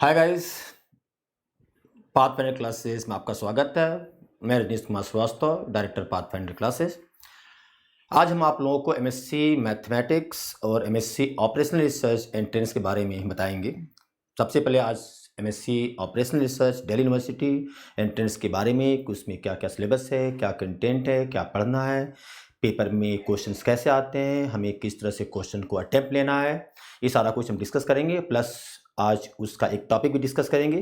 Hi guys, pathfinder classes में आपका स्वागत है। मैं Rajneesh Kumar Shrivastava, director Pathfinder classes. आज हम आप लोगों को एमएससी मैथमेटिक्स और एमएससी ऑपरेशनल रिसर्च एंट्रेंस के बारे में बताएंगे। सबसे पहले आज MSc operational research Delhi university entrance के बारे में, कि उसमें क्या क्या सिलेबस है, क्या कंटेंट है, क्या पढ़ना है, पेपर में क्वेश्चंस कैसे आते हैं, हमें किस तरह से क्वेश्चन को अटेम्प्ट लेना है, ये सारा कुछ हम डिस्कस करेंगे। प्लस आज उसका एक टॉपिक भी डिस्कस करेंगे।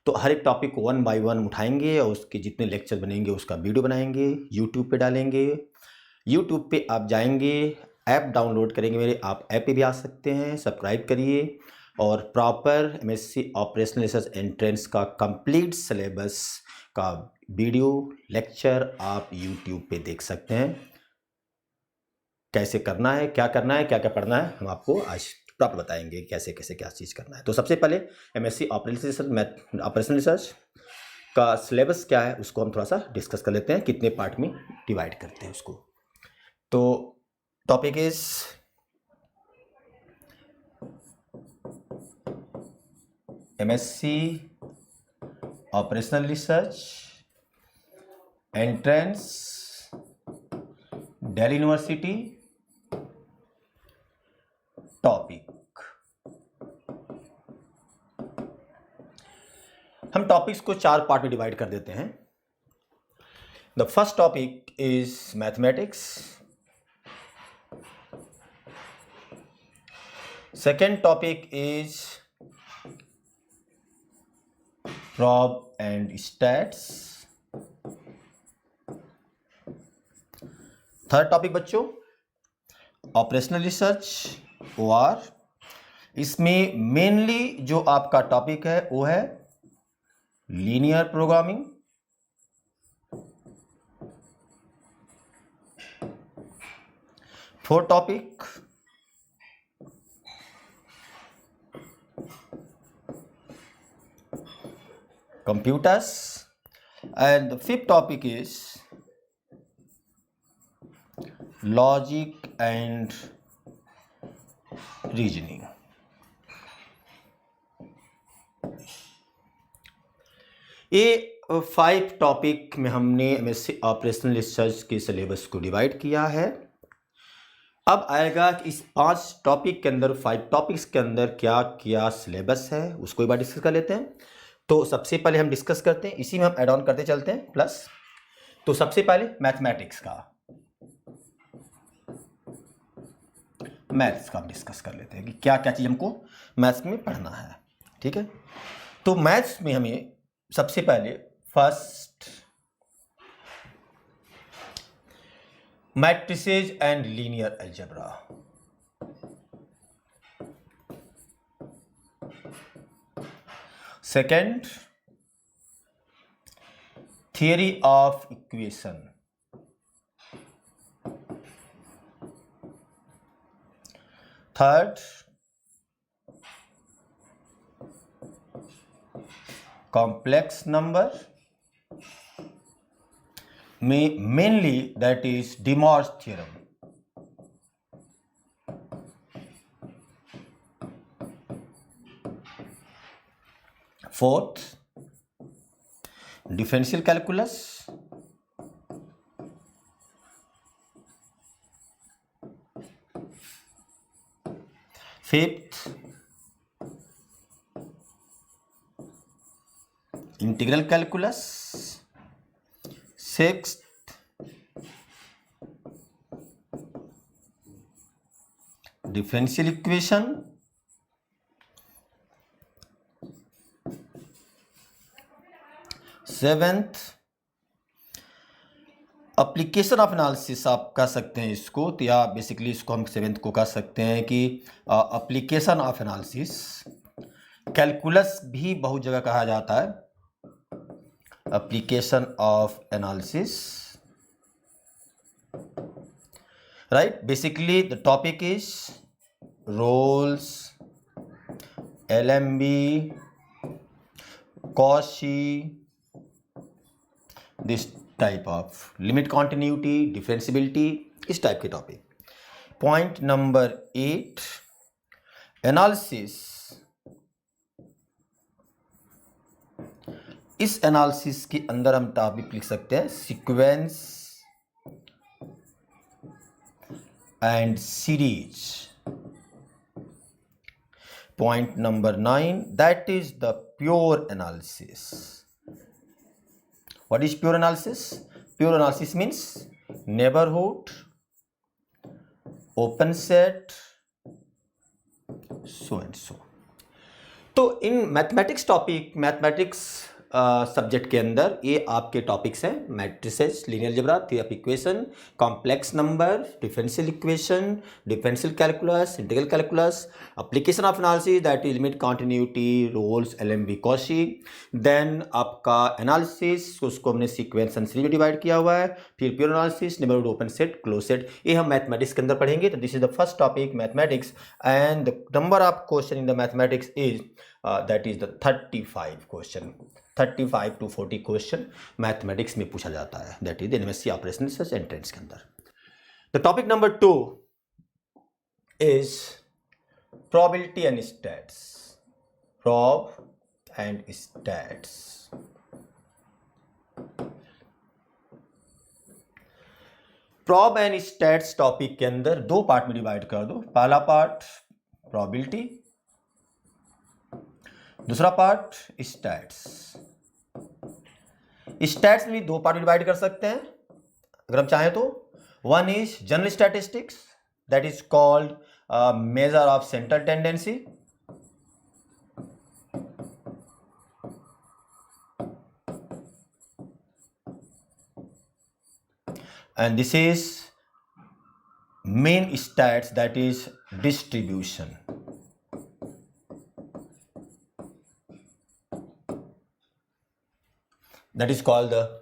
तो हर एक टॉपिक को 1 बाय 1 उठाएंगे और उसके जितने लेक्चर बनेंगे उसका वीडियो बनाएंगे, यूट्यूब पे डालेंगे। यूट्यूब पे आप जाएंगे, ऐप डाउनलोड करेंगे मेरे, आप ऐप पे भी आ सकते हैं। सब्सक्राइब करिए और proper MSc operational research entrance का कंप्लीट सिलेबस का वीडियो लेक्चर आप यूट्यूब पे देख सकते हैं। कैसे करना है, क्या करना है, क्या क्या पढ़ना है, हम आपको आज प्रॉपर बताएंगे कैसे कैसे क्या चीज़ करना है। तो सबसे पहले एमएससी ऑपरेशनल रिसर्च का सिलेबस क्या है उसको हम थोड़ा सा डिस्कस कर लेते हैं, कितने पार्ट में डिवाइड करते हैं उसको। तो topic is MSc operational research entrance Delhi university topic. हम टॉपिक्स को 4 पार्ट में डिवाइड कर देते हैं। The first topic is mathematics, second topic is prob and stats, third topic बच्चों ऑपरेशनल रिसर्च OR। इसमें मेनली जो आपका टॉपिक है वो है linear programming. Fourth topic computers, and the fifth topic is logic and reasoning। ये 5 topic में हमने एमएससी ऑपरेशनल रिसर्च के सिलेबस को डिवाइड किया है। अब आएगा कि इस 5 टॉपिक के अंदर, 5 टॉपिक्स के अंदर क्या क्या सिलेबस है उसको एक बार डिस्कस कर लेते हैं। तो सबसे पहले हम डिस्कस करते हैं, इसी में हम ऐड ऑन करते चलते हैं प्लस। तो सबसे पहले मैथमेटिक्स का, मैथ्स का हम डिस्कस कर लेते हैं कि क्या क्या चीज़ हमको मैथ्स में पढ़ना है। ठीक है, तो मैथ्स में हमें सबसे पहले first matrices and linear algebra, second theory of equation, third complex number में mainly that is de Moivre's theorem, fourth differential calculus, fifth integral calculus, sixth differential equation, seventh application of analysis आप कह सकते हैं इसको, तो या basically इसको हम सेवेंथ को कह सकते हैं कि एप्लीकेशन ऑफ एनालिसिस। कैलकुलस भी बहुत जगह कहा जाता है, application of analysis, right. Basically the topic is Rolle's, LMB, Cauchy, this type of limit continuity, differentiability, इस टाइप के टॉपिक। पॉइंट नंबर 8 एनालिसिस इस एनालिसिस के अंदर हम टॉपिक लिख सकते हैं sequence and series. Point number 9, that is the pure analysis. What is pure analysis? Pure analysis means neighborhood, open set, so and so. तो इन मैथमेटिक्स टॉपिक, मैथमेटिक्स सब्जेक्ट के अंदर ये आपके टॉपिक्स हैं matrices, linear algebra, theory of equation, complex number, differential equation, differential calculus, integral calculus, application of analysis that is limit, continuity, Rolle's, LMV, Cauchy. Then आपका analysis, उसको हमने sequence and series में divide किया हुआ है. फिर pure analysis, neighbourhood, open set, close set, ये हम मैथमेटिक्स के अंदर पढ़ेंगे. तो this is the first topic mathematics and the number of question in the mathematics is that is the 35 question. 35 to 40 question mathematics में पूछा जाता है, that is MSc operational research entrance के अंदर. The topic number 2 is probability and stats. Prob and stats. Prob and stats topic के अंदर दो part में डिवाइड कर दो. पहला पार्ट प्रोबेबिलिटी, दूसरा पार्ट स्टैट्स. स्टैट्स में भी दो पार्ट में डिवाइड कर सकते हैं अगर हम चाहें तो. One is general statistics that is called measure of central tendency. And this is main stats that is distribution. That is called the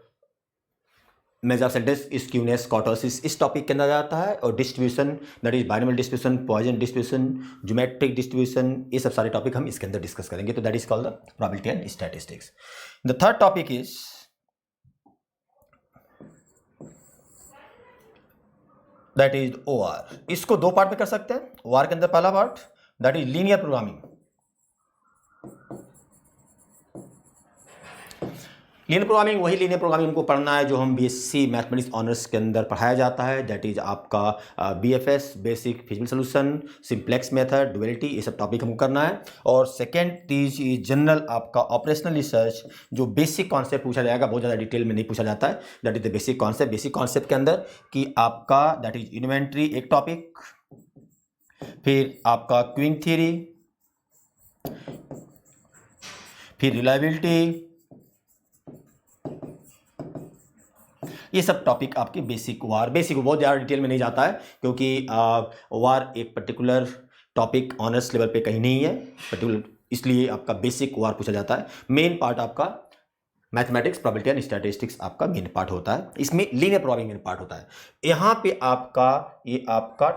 measure of sentence, skewness, kurtosis इस टॉपिक के अंदर आता है. और distribution that is binomial distribution, Poisson distribution, geometric distribution, ये सब सारे टॉपिक हम इसके अंदर डिस्कस करेंगे. तो that is called the probability and statistics. The third topic is that is OR. इसको दो पार्ट में कर सकते हैं. ओआर के अंदर पहला part that is linear programming. Linear programming वही लीनियर प्रोग्रामिंग को पढ़ना है जो हम बीएससी मैथमेटिक्स ऑनर्स के अंदर पढ़ाया जाता है. दैट इज आपका BFS, basic physical solution, simplex method, duality, ये सब टॉपिक हमको करना है. और सेकेंड चीज इज जनरल आपका ऑपरेशनल रिसर्च, जो बेसिक कॉन्सेप्ट पूछा जाएगा, बहुत ज़्यादा डिटेल में नहीं पूछा जाता है. That is the basic concept. Basic concept के अंदर कि आपका दैट इज इन्वेंट्री एक टॉपिक, फिर आपका क्यूइंग थ्योरी, फिर रिलायबिलिटी, ये सब टॉपिक आपके बेसिक वार. बेसिक बहुत ज़्यादा डिटेल में नहीं जाता है क्योंकि वार एक पर्टिकुलर टॉपिक ऑनर्स लेवल पे कहीं नहीं है पर्टिकुलर, इसलिए आपका बेसिक वार पूछा जाता है. मेन पार्ट आपका मैथमेटिक्स, प्रोबेबिलिटी एंड स्टैटिस्टिक्स आपका मेन पार्ट होता है. इसमें लीनियर प्रोग्रामिंग मेन पार्ट होता है. यहाँ पे आपका ये आपका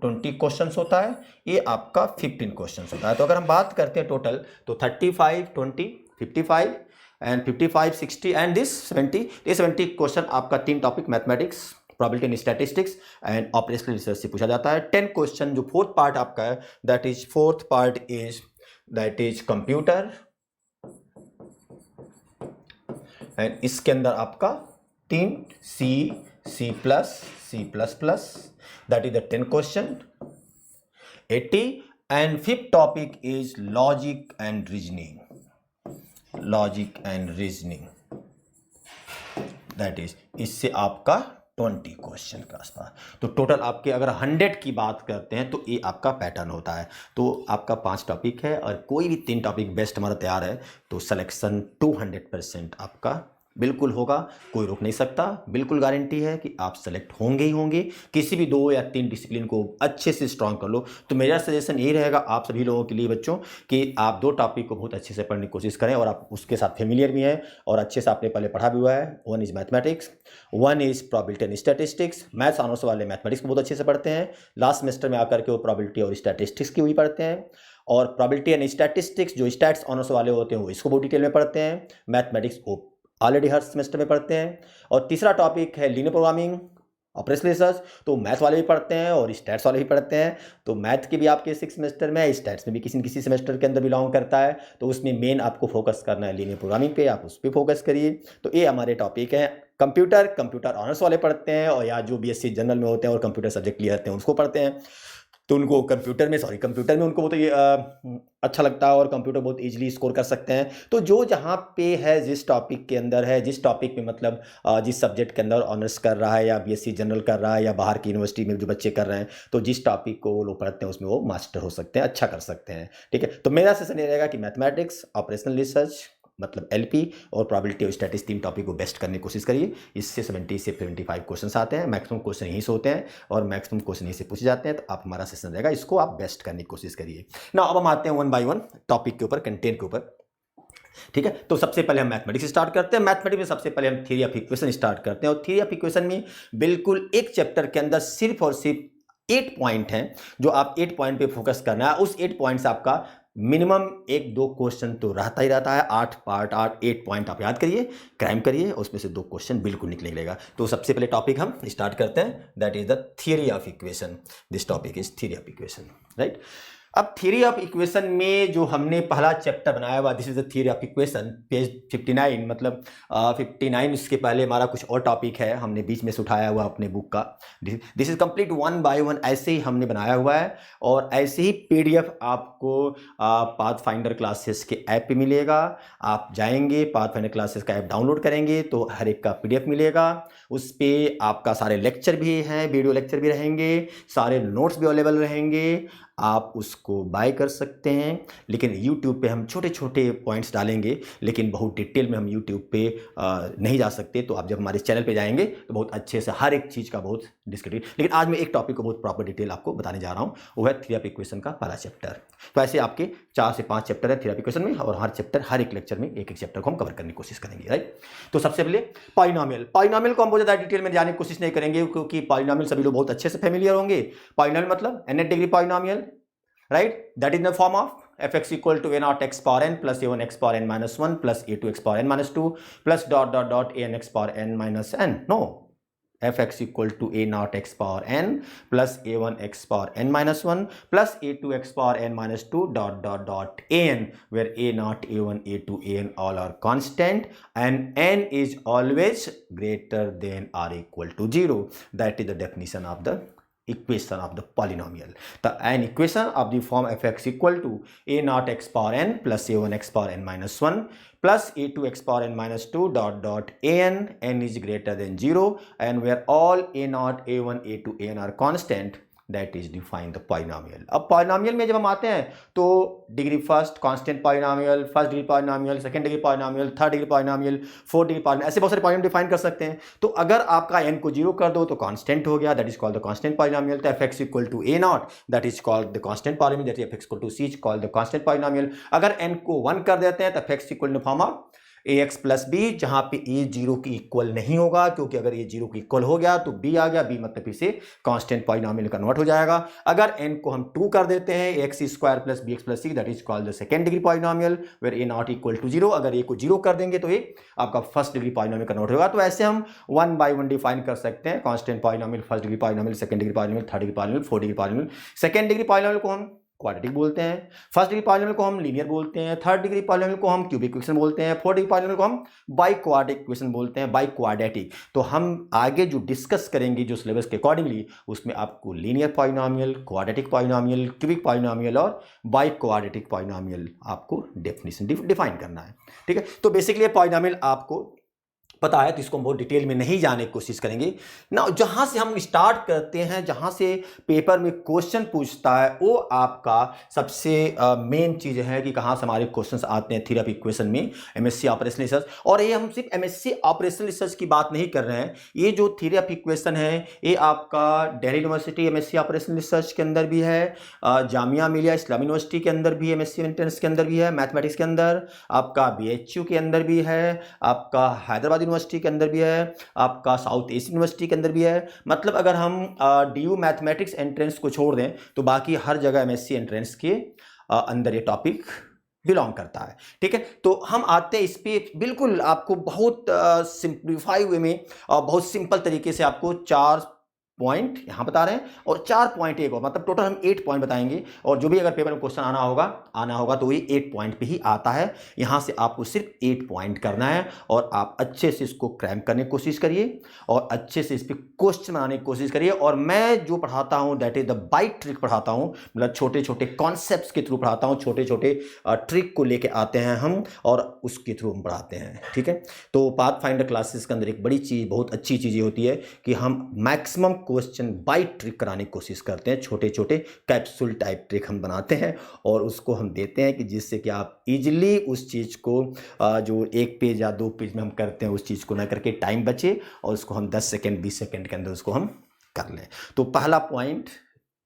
20 क्वेश्चन होता है, ये आपका 15 क्वेश्चन होता है. तो अगर हम बात करते हैं टोटल तो 35, 20, 55 एंड 55, 60 एंड दिस 70. ये 70 क्वेश्चन आपका तीन topic mathematics, probability and statistics and operational research से पूछा जाता है. 10 क्वेश्चन जो फोर्थ पार्ट आपका है that is fourth part is that is computer. And इसके अंदर आपका 3 C++, that is the 10 question 80. And fifth topic is logic and reasoning. Logic and reasoning that is इससे आपका 20 क्वेश्चन के आसपास. तो टोटल आपके अगर 100 की बात करते हैं तो ये आपका पैटर्न होता है. तो आपका 5 टॉपिक है और कोई भी 3 टॉपिक बेस्ट हमारा तैयार है तो सिलेक्शन 200% आपका बिल्कुल होगा. कोई रोक नहीं सकता, बिल्कुल गारंटी है कि आप सेलेक्ट होंगे ही होंगे. किसी भी 2 या 3 डिसिप्लिन को अच्छे से स्ट्रांग कर लो. तो मेरा सजेशन यही रहेगा आप सभी लोगों के लिए बच्चों कि आप 2 टॉपिक को बहुत अच्छे से पढ़ने की कोशिश करें और आप उसके साथ फेमिलियर भी हैं और अच्छे से आपने पहले पढ़ा भी हुआ है. One is mathematics, one is probability and statistics. Maths honours वाले मैथमेटिक्स को बहुत अच्छे से पढ़ते हैं. लास्ट सेमेस्टर में आकर के वो प्रोबेबिलिटी और स्टैटिस्टिक्स की भी पढ़ते हैं. और प्रोबेबिलिटी एंड स्टैटिस्टिक्स जो स्टैट्स ऑनर्स वाले होते हैं वो इसको बहुत डिटेल में पढ़ते हैं. मैथमेटिक्स को ऑलरेडी हर सेमेस्टर में पढ़ते हैं. और तीसरा टॉपिक है लीनियर प्रोग्रामिंग ऑपरेशनल रिसर्च, तो मैथ वाले भी पढ़ते हैं और स्टैट्स वाले भी पढ़ते हैं। तो मैथ के भी आपके 6 सेमेस्टर में, स्टैट्स में भी किसी न किसी सेमेस्टर के अंदर बिलोंग करता है। तो उसमें मेन आपको फोकस करना है लीनियर प्रोग्रामिंग पे, आप उस पर फोकस करिए। तो ये हमारे टॉपिक है। कंप्यूटर ऑनर्स वाले पढ़ते हैं, और या जो बीएससी जनरल में होते हैं और कंप्यूटर सब्जेक्ट लिए रहते हैं उसको पढ़ते हैं। तो उनको कंप्यूटर में उनको बहुत ये अच्छा लगता है और कंप्यूटर बहुत इजीली स्कोर कर सकते हैं। तो जो जहाँ पे है, जिस टॉपिक के अंदर है, जिस टॉपिक में मतलब जिस सब्जेक्ट के अंदर ऑनर्स कर रहा है या बीएससी जनरल कर रहा है या बाहर की यूनिवर्सिटी में जो बच्चे कर रहे हैं, तो जिस टॉपिक को वो लोग पढ़ते हैं उसमें वो मास्टर हो सकते हैं, अच्छा कर सकते हैं। ठीक है, तो मेरा सेशन ये रहेगा कि मैथमेटिक्स, ऑपरेशनल रिसर्च मतलब एलपी और प्रोबेबिलिटी और स्टैटिस्टिक्स, 3 टॉपिक को बेस्ट करने की कोशिश करिए। इससे 70 से 75 क्वेश्चंस आते हैं, मैक्सिमम क्वेश्चन यहीं से होते हैं और मैक्सिमम क्वेश्चन यहीं से पूछे जाते हैं। तो आप हमारा सेशन रहेगा, इसको आप बेस्ट करने की कोशिश करिए ना। अब हम आते हैं 1 बाय 1 टॉपिक के ऊपर, कंटेंट के ऊपर। ठीक है, तो सबसे पहले हम मैथमेटिक्स स्टार्ट करते हैं। मैथमेटिक्स में सबसे पहले हम थ्योरी ऑफ इक्वेशन स्टार्ट करते हैं, और थ्योरी ऑफ इक्वेशन में बिल्कुल एक चैप्टर के अंदर सिर्फ और सिर्फ 8 पॉइंट हैं, जो आप 8 पॉइंट पे फोकस करना है। उस 8 पॉइंट से आपका मिनिमम 1-2 क्वेश्चन तो रहता ही रहता है। 8 पॉइंट आप याद करिए, क्राइम करिए, उसमें से 2 क्वेश्चन बिल्कुल निकलेगा। तो सबसे पहले टॉपिक हम स्टार्ट करते हैं, that is the theory of equation. This topic is theory of equation, right. अब थ्योरी ऑफ इक्वेशन में जो हमने पहला चैप्टर बनाया हुआ, this is the theory of equation, page 59, मतलब 59 उसके पहले हमारा कुछ और टॉपिक है, हमने बीच में से उठाया हुआ अपने बुक का। दिस इज कंप्लीट 1 बाय 1 ऐसे ही हमने बनाया हुआ है, और ऐसे ही पीडीएफ आपको पाथफाइंडर क्लासेस के ऐप पे मिलेगा। आप जाएंगे, पाथफाइंडर क्लासेस का ऐप डाउनलोड करेंगे तो हर एक का पीडीएफ मिलेगा। उस पर आपका सारे लेक्चर भी हैं, वीडियो लेक्चर भी रहेंगे, सारे नोट्स भी अवेलेबल रहेंगे। आप उसको बाय कर सकते हैं। लेकिन YouTube पे हम छोटे छोटे पॉइंट्स डालेंगे, लेकिन बहुत डिटेल में हम YouTube पे नहीं जा सकते। तो आप जब हमारे चैनल पे जाएंगे तो बहुत अच्छे से हर एक चीज़ का बहुत डिस्क्रिप्टिव, लेकिन आज मैं एक टॉपिक को बहुत प्रॉपर डिटेल आपको बताने जा रहा हूँ, वो है थ्योरी ऑफ इक्वेशन का पहला चैप्टर। तो ऐसे आपके 4 से 5 चैप्टर है थ्योरी ऑफ इक्वेशन में, और हर एक लेक्चर में एक चैप्टर को हम कवर करने की कोशिश करेंगे, राइट। तो सबसे पहले पॉलिनोमियल को हम बहुत ज़्यादा डिटेल में जाने की कोशिश नहीं करेंगे, क्योंकि पॉलिनोमियल सभी लोग बहुत अच्छे से फेमिलियर होंगे। पॉलिनोमियल मतलब nth degree polynomial, right? That is in the form of fx equal to a naught x power n plus a1 x power n minus 1 plus a2 x power n minus 2 plus dot a n x power n minus n. No, fx equal to a naught x power n plus a1 x power n minus 1 plus a2 x power n minus 2 dot a n, where a naught, a1, a2, a n all are constant and n is always greater than or equal to 0. That is the definition of the equation of the polynomial. An equation of the form fx equal to a naught x power n plus a1 x power n minus 1 plus a2 x power n minus 2 dot n is greater than 0, and where all a naught, a1, a2, an are constant, that is define the polynomial. अब polynomial में जब हम आते हैं तो degree first constant polynomial, first degree polynomial, second degree polynomial, third degree polynomial, fourth degree polynomial, ऐसे बहुत सारे पॉलिनोमियल डिफाइन कर सकते हैं। तो अगर आपका n को 0 कर दो तो कांस्टेंट हो गया, that is called the constant polynomial. तो fx equal to a nought, that is called the constant polynomial, that is fx equal to c is called the constant polynomial. अगर n को 1 कर देते हैं तो fx equal to form of ax plus B, जहां पे a 0 की equal नहीं होगा, क्योंकि अगर a 0 की इक्वल हो गया तो b आ गया, b मतलब फिर से कांस्टेंट पॉलिनोमियल कन्वर्ट हो जाएगा। अगर n को हम 2 कर देते हैं, ax square plus bx plus c, that is called the second degree polynomial, where a not equal to 0। अगर a को 0 कर देंगे तो ये आपका फर्स्ट डिग्री पॉलिनोमियल कन्वर्ट होगा। तो ऐसे हम 1 बाय 1 डिफाइन कर सकते हैं, constant polynomial, first degree polynomial, second degree polynomial, third degree polynomial, fourth degree polynomial. Second degree polynomial को हम क्वाड्रेटिक बोलते हैं, फर्स्ट डिग्री पॉलिनोमियल को हम लीनियर बोलते हैं, थर्ड डिग्री पॉलिनोमियल को हम क्यूबिक इक्वेशन बोलते हैं, फोर्थ डिग्री पॉलिनोमियल को हम बाई क्वाड्रेटिक इक्वेशन बोलते हैं, बाई क्वाड्रेटिक। तो हम आगे जो डिस्कस करेंगे जो सिलेबस के अकॉर्डिंगली, उसमें आपको linear polynomial, quadratic polynomial, cubic polynomial और बाई क्वाड्रेटिक पॉलिनोमियल आपको डेफिनेशन डिफाइन करना है। ठीक है, तो बेसिकली पॉलिनोमियल आपको पता है, तो इसको हम बहुत डिटेल में नहीं जाने की कोशिश करेंगे ना। जहां से हम स्टार्ट करते हैं, जहां से पेपर में क्वेश्चन पूछता है, वो आपका सबसे मेन चीज है कि कहां से हमारे क्वेश्चंस आते हैं थ्योरी ऑफ इक्वेशन में, एमएससी ऑपरेशनल रिसर्च। और ये हम सिर्फ एमएससी ऑपरेशनल रिसर्च की बात नहीं कर रहे हैं, ये जो थ्योरी ऑफ इक्वेशन है ये आपका Delhi university MSc operational research के अंदर भी है, जामिया मिलिया इस्लामी यूनिवर्सिटी के अंदर भी, एमएससी एंट्रेंस के अंदर भी है, मैथमेटिक्स के अंदर आपका बीएचयू के अंदर भी है, आपका हैदराबाद यूनिवर्सिटी के अंदर भी है, आपका साउथ एशियन यूनिवर्सिटी के अंदर भी है। मतलब अगर हम डीयू मैथमेटिक्स एंट्रेंस को छोड़ दें तो बाकी हर जगह एमएससी एंट्रेंस के अंदर ये टॉपिक बिलोंग करता है। ठीक है, तो हम आते हैं इस पे, बिल्कुल आपको बहुत सिंप्लीफाई वे में और बहुत सिंपल तरीके से आपको 4 पॉइंट यहाँ बता रहे हैं और 4 पॉइंट एक और, मतलब टोटल हम 8 पॉइंट बताएंगे। और जो भी अगर पेपर में क्वेश्चन आना होगा तो ये 8 पॉइंट पे ही आता है। यहाँ से आपको सिर्फ 8 पॉइंट करना है और आप अच्छे से इसको क्रैम करने की कोशिश करिए और अच्छे से इस पर क्वेश्चन बनाने की कोशिश करिए। और मैं जो पढ़ाता हूँ that is the bite trick पढ़ाता हूँ, मतलब छोटे छोटे कॉन्सेप्ट के थ्रू पढ़ाता हूँ, छोटे छोटे ट्रिक को लेके आते हैं हम और उसके थ्रू हम पढ़ाते हैं। ठीक है, तो पाथफाइंडर क्लासेस के अंदर एक बड़ी चीज़, बहुत अच्छी चीज़ ये होती है कि हम मैक्सिमम क्वेश्चन बाय ट्रिक कराने की कोशिश करते हैं। छोटे छोटे कैप्सूल टाइप ट्रिक हम बनाते हैं और उसको हम देते हैं कि जिससे कि आप इजीली उस चीज़ को जो 1 पेज या 2 पेज में हम करते हैं उस चीज़ को ना करके टाइम बचे और उसको हम 10 सेकेंड 20 सेकेंड के अंदर उसको हम कर लें। तो पहला पॉइंट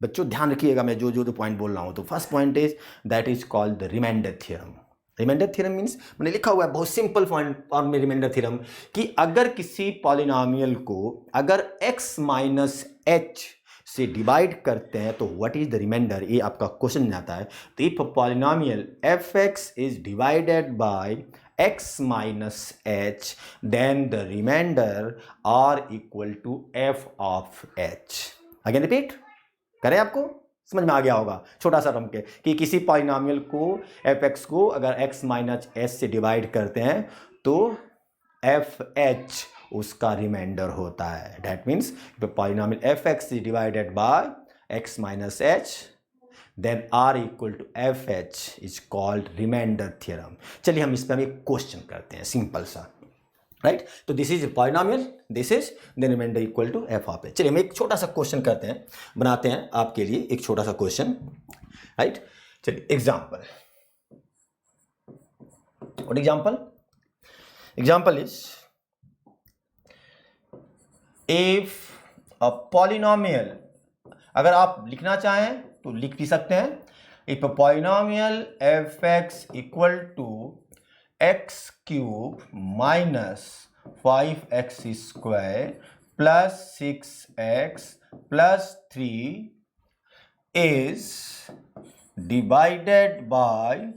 बच्चों ध्यान रखिएगा, मैं जो पॉइंट बोल रहा हूँ। तो first point is that is called the remainder theorem. Remainder theorem means मैंने लिखा हुआ है बहुत सिंपल फॉर्म में रिमाइंडर थ्योरम कि अगर किसी पॉलिनोमियल को अगर x माइनस एच से डिवाइड करते हैं तो व्हाट इज द रिमाइंडर, ये आपका क्वेश्चन आता है। तो if polynomial fx is divided by x minus h then the remainder are equal to f of h। Again repeat करें, आपको समझ में आ गया होगा छोटा सा टर्म के कि किसी पॉलिनोमियल को fx को अगर x माइनस h से डिवाइड करते हैं तो fh उसका रिमाइंडर होता है। That means polynomial fx is divided by x minus h then r equal to fh is called remainder theorem। चलिए हम इस पर एक क्वेश्चन करते हैं सिंपल सा, राइट। तो this is polynomial, this is the remainder equal to f of h। चलिए हम एक छोटा सा क्वेश्चन करते हैं, बनाते हैं आपके लिए एक छोटा सा क्वेश्चन, राइट। चलिए एग्जाम्पल, और example is if a polynomial, अगर आप लिखना चाहें तो लिख भी सकते हैं। इफ polynomial fx equal to x cube minus 5x square plus 6x plus 3 is divided by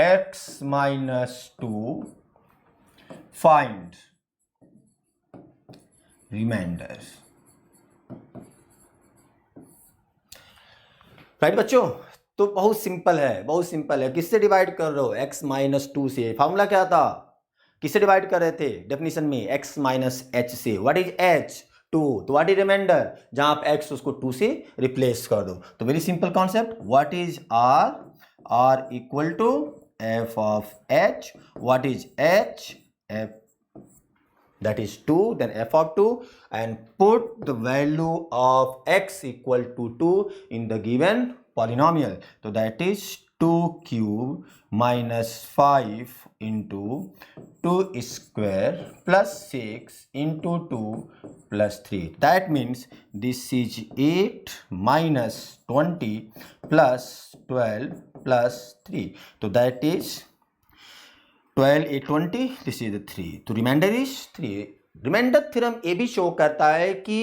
x minus 2, find remainder. Right बच्चों, तो बहुत सिंपल है। किससे डिवाइड कर रहे हो? x माइनस 2 से। फॉर्मूला क्या था? किससे डिवाइड कर रहे थे डेफिनेशन में? x माइनस h से। What is h? 2। तो व्हाट इज रिमाइंडर? जहां आप x उसको 2 से रिप्लेस कर दो। तो very simple concept. What is r? r equal to f of h। What is h? f that is 2, then f of 2, and put the value of x equal to 2 in the given polynomial. So that is 2 cube minus 5 into 2 square plus 6 into 2 plus 3. That means this is 8 minus 20 plus 12 plus 3. So that is 12 8 20, this is the 3, तो reminder is 3। Remainder theorem ये भी show करता है कि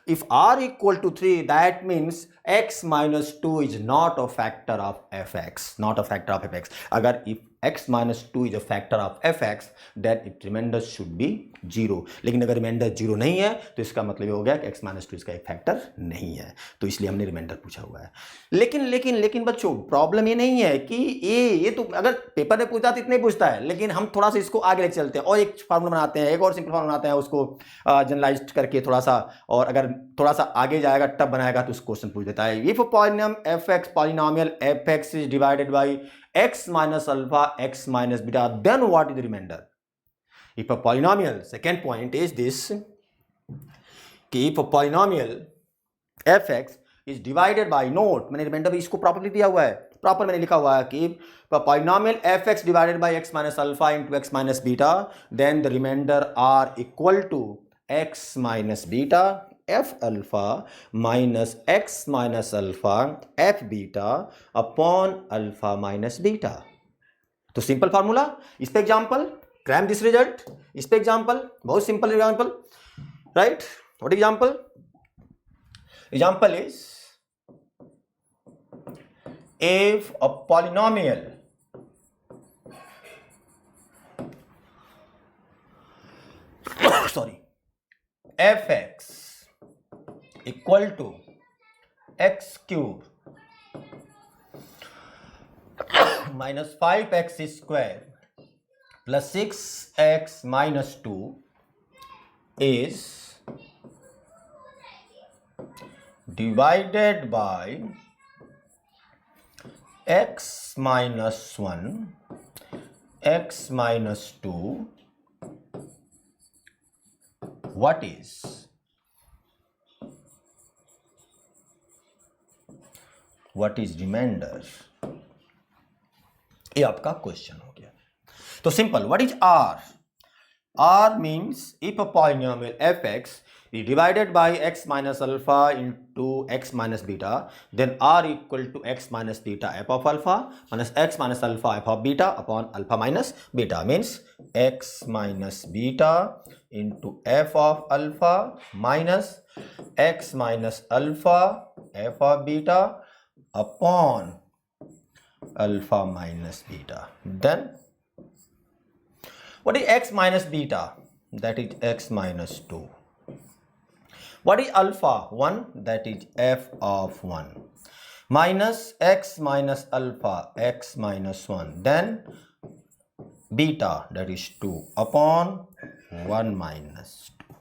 if r equal to 3 that means x minus 2 is not a factor of fx। अगर if x minus 2 is a factor of fx that it remainder should be 0। लेकिन अगर reminder 0 नहीं है तो इसका मतलब ये हो गया कि x माइनस 2 इसका एक फैक्टर नहीं है, तो इसलिए हमने रिमाइंडर पूछा हुआ है। लेकिन बच्चों प्रॉब्लम ये नहीं है कि ये तो अगर पेपर में पूछता तो इतना ही पूछता है, लेकिन हम थोड़ा सा इसको आगे लेके चलते हैं और एक फार्मूला बनाते हैं, एक और सिंपल फार्मूला बनाते हैं, उसको जनरलाइज करके थोड़ा सा, और अगर थोड़ा सा आगे जाएगा टब बनाएगा तो उस क्वेश्चन पूछ देता है। If polynomial fx is divided by x minus alpha x minus beta then what is the remainder? If a polynomial, second point is this कि if a polynomial fx is divided by, note मैंने remainder भी इसको properly दिया हुआ है, proper मैंने लिखा हुआ है कि polynomial fx divided by x minus alpha into x minus beta then the remainder R equal to x minus beta f alpha minus x minus alpha f beta upon alpha minus beta. तो simple formula. इस पे example, cram this result. इस पे example, बहुत simple example, right. What example? Example is if a polynomial sorry, F X equal to x cube minus 5x square plus 6x minus 2 is divided by x minus 1, x minus 2. What is? What is remainder? ये आपका question हो गया. तो simple, what is R? R means if a polynomial fx is divided by x minus alpha into x minus beta, then R equal to x minus beta f of alpha minus x minus alpha f of beta upon alpha minus beta, means x minus beta into f of alpha minus x minus alpha f of beta upon alpha minus beta. Then what is x minus beta? That is x minus 2. What is alpha? 1. That is f of 1. Minus x minus alpha, x minus 1. Then beta, that is 2 upon 1 minus 2.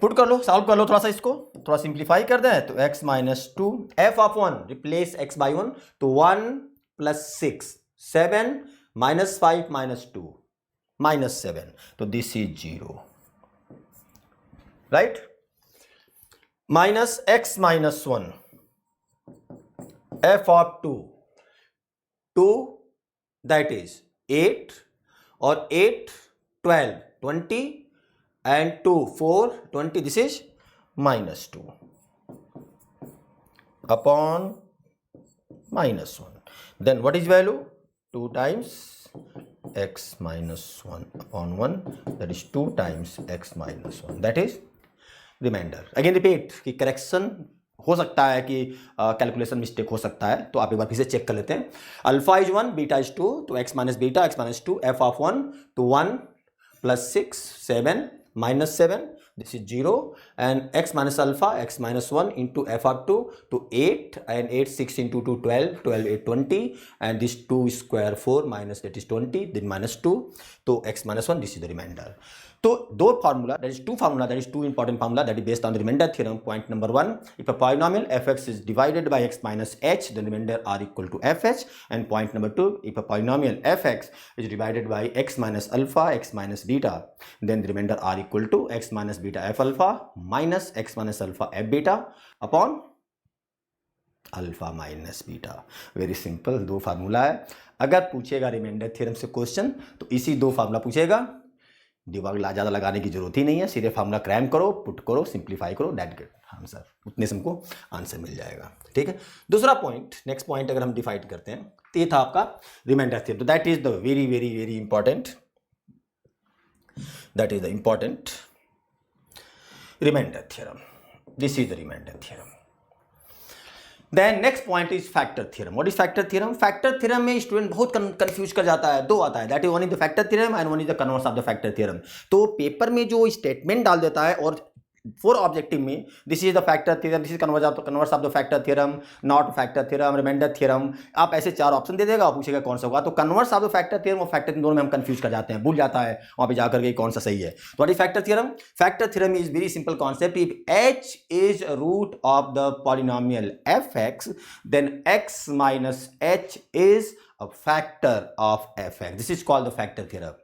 Put कर लो, solve कर लो, थोड़ा सा इसको थोड़ा simplify कर दें. तो x minus 2, f of 1 replace x by 1, तो 1 plus 6, 7 minus 5 minus 2 minus 7, तो this is 0, right? Minus x minus 1, f of 2, 2 that is 8, और 8 12 20 and 2 4 20, this is minus 2 upon minus 1. Then what is value? 2 times x minus 1 upon 1, that is 2 times x minus 1, that is remainder. Again repeat कि correction हो सकता है कि calculation mistake हो सकता है, तो आप एक बार फिर से चेक कर लेते हैं. अल्फा इज 1, बीटा इज 2, तो x minus beta, x minus 2, f of 1, तो 1 plus 6 7 minus 7, this is 0, and x minus alpha, x minus 1 into f of 2, to 8, and 8 6 into 2 12, 12 8 20, and this 2 square 4 minus that is 20, then minus 2, तो x minus 1, this is the remainder. तो दो formula, that is two important formula that is based on the remainder theorem. Point number 1, if a polynomial fx is divided by x minus h, then remainder are equal to fh. And point number 2, if a polynomial fx is divided by x minus alpha, x minus beta, then the remainder are equal to x minus beta f alpha minus x minus alpha f beta upon alpha minus beta. Very simple, दो formula है. अगर पूछेगा remainder theorem से question, तो इसी दो formula पूछेगा. दिमाग ज़्यादा लगाने की जरूरत ही नहीं है, सीधे फार्मूला क्रैम करो, पुट करो, सिंप्लीफाई करो, दैट गेट आंसर. उतने से हमको आंसर मिल जाएगा. ठीक है. दूसरा पॉइंट, नेक्स्ट पॉइंट अगर हम डिफाइड करते हैं, तो ये था आपका रिमाइंडर थ्योरम. तो that is the very very very important, that is the important remainder theorem. This is the remainder theorem. Then next point is factor theorem. What is factor theorem? Factor theorem में student बहुत confuse कर जाता है. दो आता है, that is one is the factor theorem and one is the converse of the factor theorem. तो paper में जो स्टेटमेंट डाल देता है और फॉर ऑब्जेक्टिव में this is the factor theorem, this is converse of the factor theorem, not factor theorem, remainder theorem, आप ऐसे चार ऑप्शन दे देगा और पूछेगा कौन सा होगा. तो converse of the factor theorem और फैक्टर दोनों में हम कंफ्यूज कर जाते हैं, भूल जाता है वहां पे जाकर के कौन सा सही है. तो what is factor theorem? Factor theorem is very simple concept. If h is root of the polynomial fx, then x minus h is a factor of fx. This is called the factor theorem.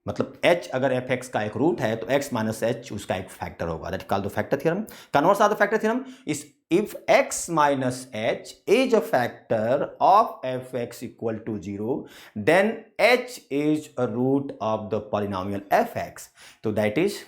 मतलब h अगर fx का एक root है तो x minus h उसका एक factor होगा, that is called the factor theorem. Converse of the factor theorem is if x minus h is a factor of fx equal to 0, then h is a root of the polynomial fx, तो that is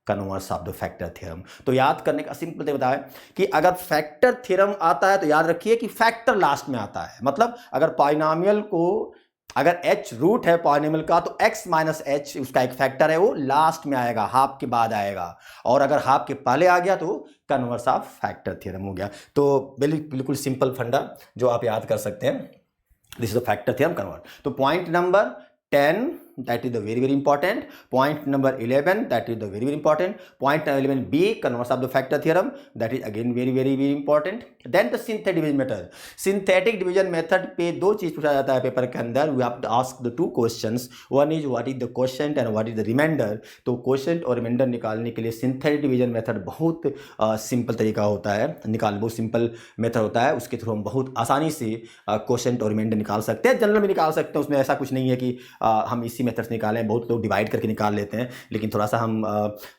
converse of the factor theorem. तो याद करने का simple तरीका है कि अगर factor theorem आता है तो याद रखिए कि फैक्टर लास्ट में आता है. मतलब अगर पॉलिनोमियल को अगर h रूट है पॉलिनोमियल का, तो x माइनस h उसका एक फैक्टर है, वो लास्ट में आएगा, हाफ के बाद आएगा. और अगर हाफ के पहले आ गया तो कन्वर्स ऑफ फैक्टर थ्योरम हो गया. तो बिल्कुल सिंपल फंडा जो आप याद कर सकते हैं. This is the factor theorem convert. तो point number 10 that is the very important. Point number 11, that is the very important. Point 11b, converse of the factor theorem, that is again very important. Then the synthetic division method. Synthetic division method पे दो चीज पूछा जाता है paper के अंदर. We have to ask the two questions. One is what is the quotient and what is the remainder. तो quotient और remainder निकालने के लिए synthetic division method बहुत सिंपल तरीका होता है, बहुत सिंपल मेथड होता है. उसके थ्रू हम बहुत आसानी से क्वोशेंट और रिमाइंडर निकाल सकते हैं. जनरल में निकाल सकते हैं, उसमें ऐसा कुछ नहीं है कि हम इसी मेथड से निकालें. बहुत लोग डिवाइड करके निकाल लेते हैं, लेकिन थोड़ा सा हम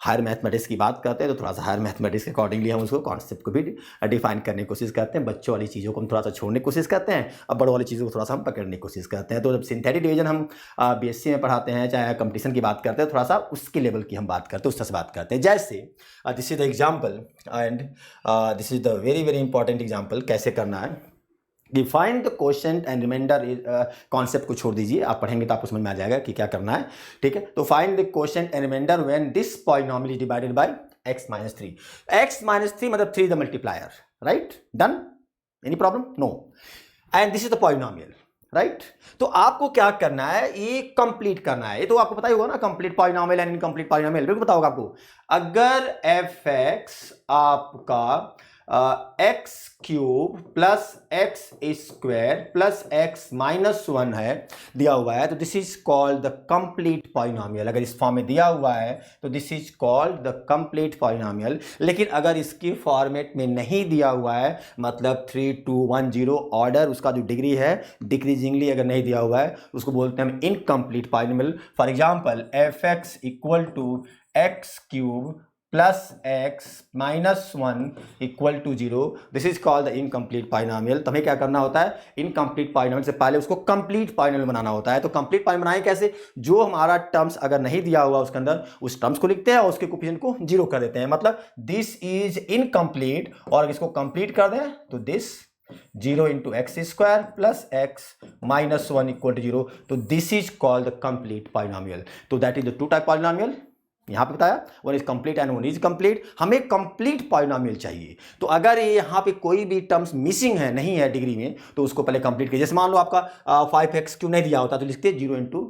हायर मैथमेटिक्स की बात करते हैं तो थोड़ा सा हायर मैथमेटिक्स के अकॉर्डिंगली हम उसको कॉन्सेप्ट को भी डिफाइन करने की कोशिश करते हैं. बच्चों वाली चीज़ों को हम थोड़ा सा छोड़ने की कोशिश करते हैं, अब बड़ों वाली चीज़ों को थोड़ा सा हम पकड़ने की कोशिश करते हैं. तो जब सिंथेटिक डिवीजन हम बीएससी में पढ़ाते हैं, चाहे कंपटीशन की बात करते हैं, थोड़ा सा उसके लेवल की हम बात करते हैं, उस तरह से बात करते हैं. जैसे this is the example and this is the very important example. कैसे करना है, define the quotient and remainder. Concept को छोड़ दीजिए, आप पढ़ेंगे तो आपको समझ में आ जाएगा कि क्या करना है. ठीक है, तो find the quotient and remainder when this polynomial is divided by x minus 3. x minus 3 मतलब 3 the multiplier, right? Done? Any problem? No. And this is the polynomial, right? तो आपको क्या करना है, ये कंप्लीट करना है. ये तो आपको पता ही होगा ना, complete polynomial and incomplete polynomial, बिल्कुल पता होगा आपको. अगर fx आपका x cube plus x square plus x minus 1 है, दिया हुआ है, तो this is called the complete polynomial. अगर इस फॉर्म में दिया हुआ है तो this is called the complete polynomial. लेकिन अगर इसकी फॉर्मेट में नहीं दिया हुआ है, मतलब 3 2 1 0 ऑर्डर, उसका जो डिग्री है डिक्रीजिंगली अगर नहीं दिया हुआ है, उसको बोलते हैं हम incomplete polynomial. For example F X equal to x cube plus x minus 1 equal to 0, this is called the incomplete polynomial. तो हमें क्या करना होता है, इनकम्प्लीट पॉलिनोमियल से पहले उसको कंप्लीट पॉलिनोमियल बनाना होता है. तो कंप्लीट पॉलिनोमियल बनाएं कैसे, जो हमारा टर्म्स अगर नहीं दिया हुआ उसके अंदर, उस टर्म्स को लिखते हैं और उसके कोफिशिएंट को 0 कर देते हैं. मतलब दिस इज इनकम्प्लीट, और अगर इसको कंप्लीट कर दें तो this 0 into x square plus x minus 1 equal to 0. तो this is called the complete polynomial. तो that is the two type polynomial. यहां पे बताया one is complete and one is complete. हमें कंप्लीट पॉलिनोमियल चाहिए. तो अगर ये यहां पे कोई भी टर्म्स मिसिंग है, नहीं है डिग्री में, तो उसको पहले कंप्लीट कीजिए. जैसे मान लो आपका 5x क्यूब नहीं दिया होता तो लिखते 0 इंटू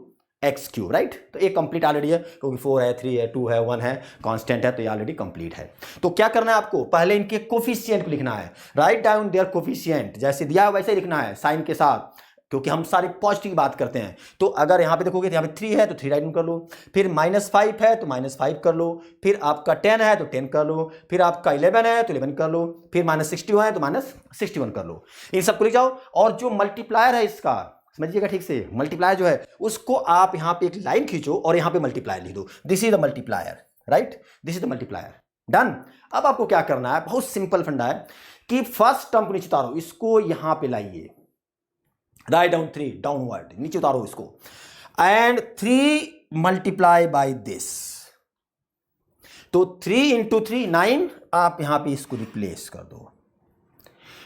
एक्स क्यूब, राइट. तो ये कंप्लीट ऑलरेडी है, क्योंकि 4 है 3 है 2 है 1 है, कांस्टेंट है, तो ये ऑलरेडी कंप्लीट है. तो क्या करना है आपको, पहले इनके कोफिशिएंट को लिखना है. राइट डाउन देयर कोफिशिएंट, जैसे दिया है वैसे लिखना है, साइन के साथ, क्योंकि हम सारी पॉजिटिव की बात करते हैं. तो अगर यहां पे देखोगे तो यहां पे 3 है तो 3 राइट कर लो, फिर -5 है तो -5 कर लो, फिर आपका 10 है तो 10 कर लो, फिर आपका 11 है तो 11 कर लो, फिर -61 है तो -61 कर लो. इन सबको लिख जाओ. और जो मल्टीप्लायर है इसका, समझिएगा ठीक से, मल्टीप्लायर जो है उसको आप यहां पे एक लाइन खींचो और यहां पे मल्टीप्लायर लिख दो. This is the multiplier, right, this is the multiplier. Done. अब आपको क्या करना है, बहुत सिंपल फंडा है कि फर्स्ट टर्म को नीचे उतारो, इसको यहां पे लाइए, राइट डाउन 3 डाउनवर्ड, नीचे उतारो इसको, एंड 3 मल्टीप्लाई बाय दिस. तो 3 इंटू 3 9, आप यहां पे इसको रिप्लेस कर दो.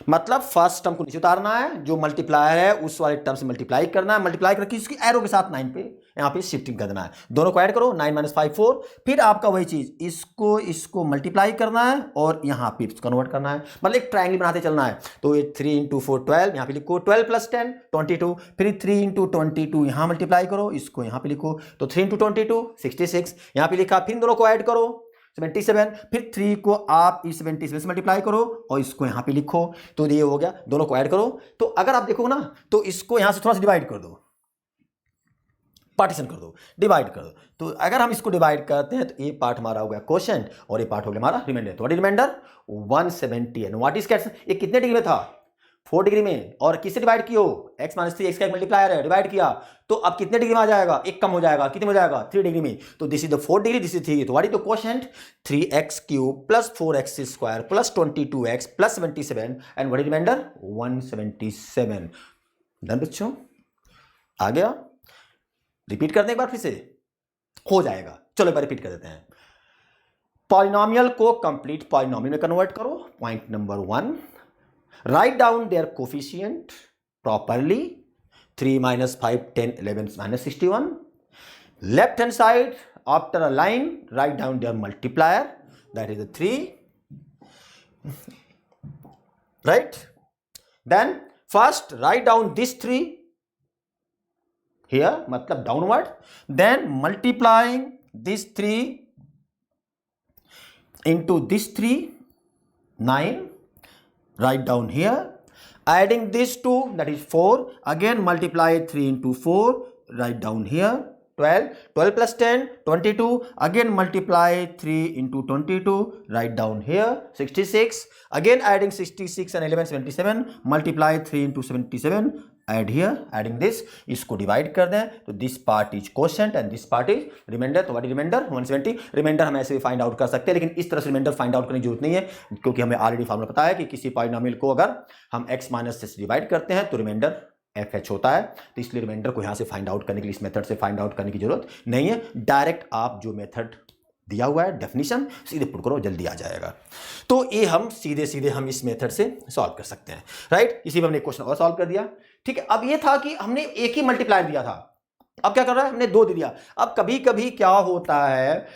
मतलब फर्स्ट टर्म को नीचे उतारना है, जो मल्टीप्लायर है उस वाले टर्म से मल्टीप्लाई करना है, मल्टीप्लाई करके इसकी एरो के साथ 9 पे यहां पे शिफ्टिंग कर देना है. दोनों को ऐड करो, 9 - 5 4. फिर आपका वही चीज, इसको मल्टीप्लाई करना है और यहां पे कन्वर्ट करना है, मतलब एक ट्रायंगल बनाते चलना है. तो ये 3 इंटू 4 12, यहां पे लिखो 12 प्लस 10 22. फिर 3 इंटू 22 यहां मल्टीप्लाई करो, इसको यहां पे लिखो, तो 3 इंटू 22 66. यहां पे लिखा, फिर दोनों को ऐड करो 77. फिर 3 को आप इस 77 से मल्टीप्लाई करो और इसको यहां पे लिखो, तो ये हो गया. दोनों को ऐड करो. तो अगर आप देखो ना, तो इसको यहां से थोड़ा सा डिवाइड कर दो, पार्टीशन कर दो, डिवाइड कर दो. तो अगर हम इसको डिवाइड करते हैं तो ये पार्ट हमारा हो गया क्वोशेंट और ये पार्ट हो गया हमारा रिमाइंडर. तो what is remainder 170. And what is cats, ये कितने डिग्री में था, 4 डिग्री में. और किससे डिवाइड किया, x - 3 x का एक मल्टीप्लायर है, डिवाइड किया तो अब कितने डिग्री में आ जाएगा, एक कम हो जाएगा, कितने में हो जाएगा 3 डिग्री में. तो this is the 4 degree, this is 3. तो what is the quotient 3x cube plus 4x square plus 22x plus 77. And what is remainder 177. Done बच्चों, आ गया. रिपीट करते हैं एक बार फिर से, हो जाएगा. चलो एक बार रिपीट कर देते हैं. पॉलिनोमियल को कंप्लीट पॉलिनोमियल में कन्वर्ट करो. Point number 1, write down their coefficient properly. 3 - 5 10 11 -61. Left hand side, after a line, write down their multiplier, that is the 3, right. Then first write down this 3 here मतलब downward, then multiplying this 3 into this 3, 9, write down here, adding this 2, that is 4, again multiply 3 into 4, write down here, 12 plus 10, 22, again multiply 3 into 22, write down here, 66, again adding 66 and 11, 77, multiply 3 into 77, add here, adding this, इसको divide कर दें तो this part is quotient and this part is remainder. तो what is remainder? 170। Remainder हम ऐसे भी find out कर सकते हैं, लेकिन इस तरह से रिमाइंडर फाइंड आउट करने की जरूरत नहीं है, क्योंकि हमें ऑलरेडी फार्मूला पता है कि किसी पॉलिनोमियल को अगर हम x माइनस से डिवाइड करते हैं तो रिमाइंडर FH होता है। तो इसलिए रिमाइंडर को यहाँ से फाइंड आउट करने के लिए इस मेथड से फाइंड आउट करने की जरूरत नहीं है। डायरेक्ट आप जो मेथड दिया हुआ है डेफिनेशन सीधे पुट करो, जल्दी आ जाएगा। तो ये हम सीधे सीधे हम इस मेथड से सॉल्व कर सकते हैं, राइट। इसी में हमने क्वेश्चन और सॉल्व कर दिया, ठीक है। अब ये था कि हमने एक ही मल्टीप्लायर दिया था, अब क्या कर रहा है, हमने 2 दे दिया। अब कभी कभी क्या होता है,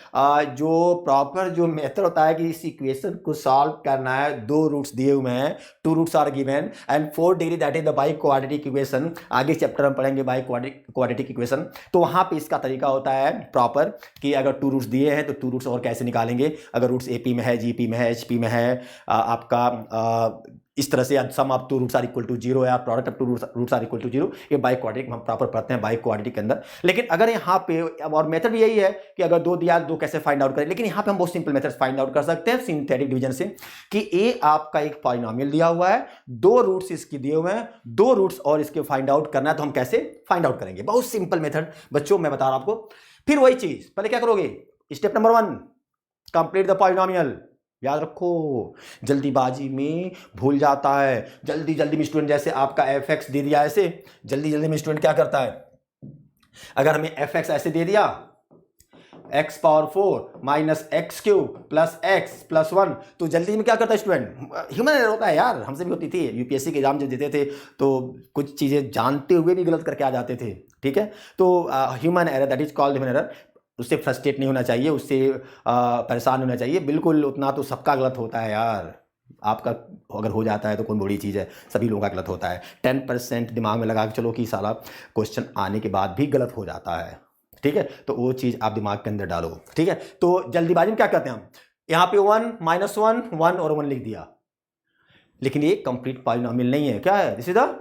जो प्रॉपर जो मेथड होता है कि इस इक्वेशन को सॉल्व करना है, 2 रूट्स दिए हुए हैं, 2 roots are given and 4 degree, that is the bi quadratic equation. आगे चैप्टर हम पढ़ेंगे बाई क्वाड्रेटिक इक्वेशन। तो वहां पे इसका तरीका होता है प्रॉपर कि अगर 2 रूट्स दिए हैं तो 2 रूट्स और कैसे निकालेंगे, अगर रूट्स AP में है, GP में है, HP में है, आपका इस तरह से sum of 2 roots are equal to 0 या product of 2 roots are equal to 0, ये बाई क्वाड्रेटिक हम प्रॉपर पढ़ते हैं बाई क्वाड्रेटिक के अंदर। लेकिन अगर यहाँ पे और मेथड भी यही है कि अगर 2 दिया 2 कैसे फाइंड आउट करें, लेकिन यहाँ पे हम बहुत सिंपल मेथड फाइंड आउट कर सकते हैं सिंथेटिक डिवीजन से, कि ए आपका एक पॉलिनोमियल दिया हुआ है, 2 रूट्स इसके दिए हुए हैं, 2 रूट्स और इसके फाइंड आउट करना है, तो हम कैसे फाइंड आउट करेंगे। बहुत सिंपल मेथड बच्चों, मैं बता रहा हूं आपको। फिर वही चीज, पहले क्या करोगे, step number 1 complete the polynomial. याद रखो, जल्दीबाजी में भूल जाता है, जल्दी जल्दी में स्टूडेंट, जैसे आपका fx दे दिया ऐसे, जल्दी जल्दी में स्टूडेंट क्या करता है, अगर हमें fx ऐसे दे दिया x power 4 minus x cube plus x plus 1, तो जल्दी में क्या करता है स्टूडेंट, ह्यूमन एरर होता है यार, हमसे भी होती थी। यूपीएससी के एग्जाम जब देते थे तो कुछ चीजें जानते हुए भी गलत करके आ जाते थे, ठीक है। तो human error, that is called human error. उससे फ्रस्ट्रेट नहीं होना चाहिए, उससे परेशान होना चाहिए, बिल्कुल उतना तो सबका गलत होता है यार। आपका अगर हो जाता है तो कोई बड़ी चीज़ है, सभी लोगों का गलत होता है। 10% दिमाग में लगा के चलो कि साला क्वेश्चन आने के बाद भी गलत हो जाता है, ठीक है। तो वो चीज़ आप दिमाग के अंदर डालो, ठीक है। तो जल्दीबाजी में क्या करते हैं हम, यहाँ पे 1 माइनस 1 1 और 1 लिख दिया, लेकिन ये कंप्लीट पॉलिनोमियल नहीं है, क्या है, this is the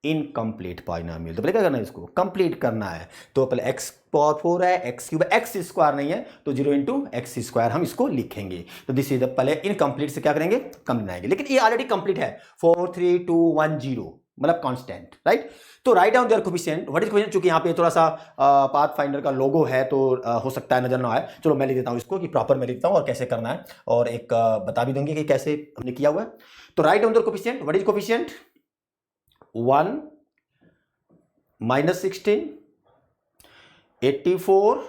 incomplete polynomial. तो पहले क्या करना है, इसको कंप्लीट करना है। तो पहले x पावर 4 है, x क्यूब, x स्क्वायर नहीं है, तो 0 इंटू एक्स स्क्वायर हम इसको लिखेंगे। तो दिस इज द, पहले इनकम्प्लीट से क्या करेंगे, कम बनाएंगे, लेकिन ये ऑलरेडी कंप्लीट है, 4 3 2 1 0 मतलब कांस्टेंट, राइट। तो write down their coefficient, what is coefficient, चूंकि यहाँ पे थोड़ा सा पाथ फाइंडर का लोगो है तो हो सकता है नजर ना आए, चलो मैं लिख देता हूँ इसको कि प्रॉपर मैं लिखता हूँ और कैसे करना है, और एक बता भी दूंगी कि कैसे हमने किया हुआ है। तो write down their coefficient, what is coefficient, 1 minus 16, 84,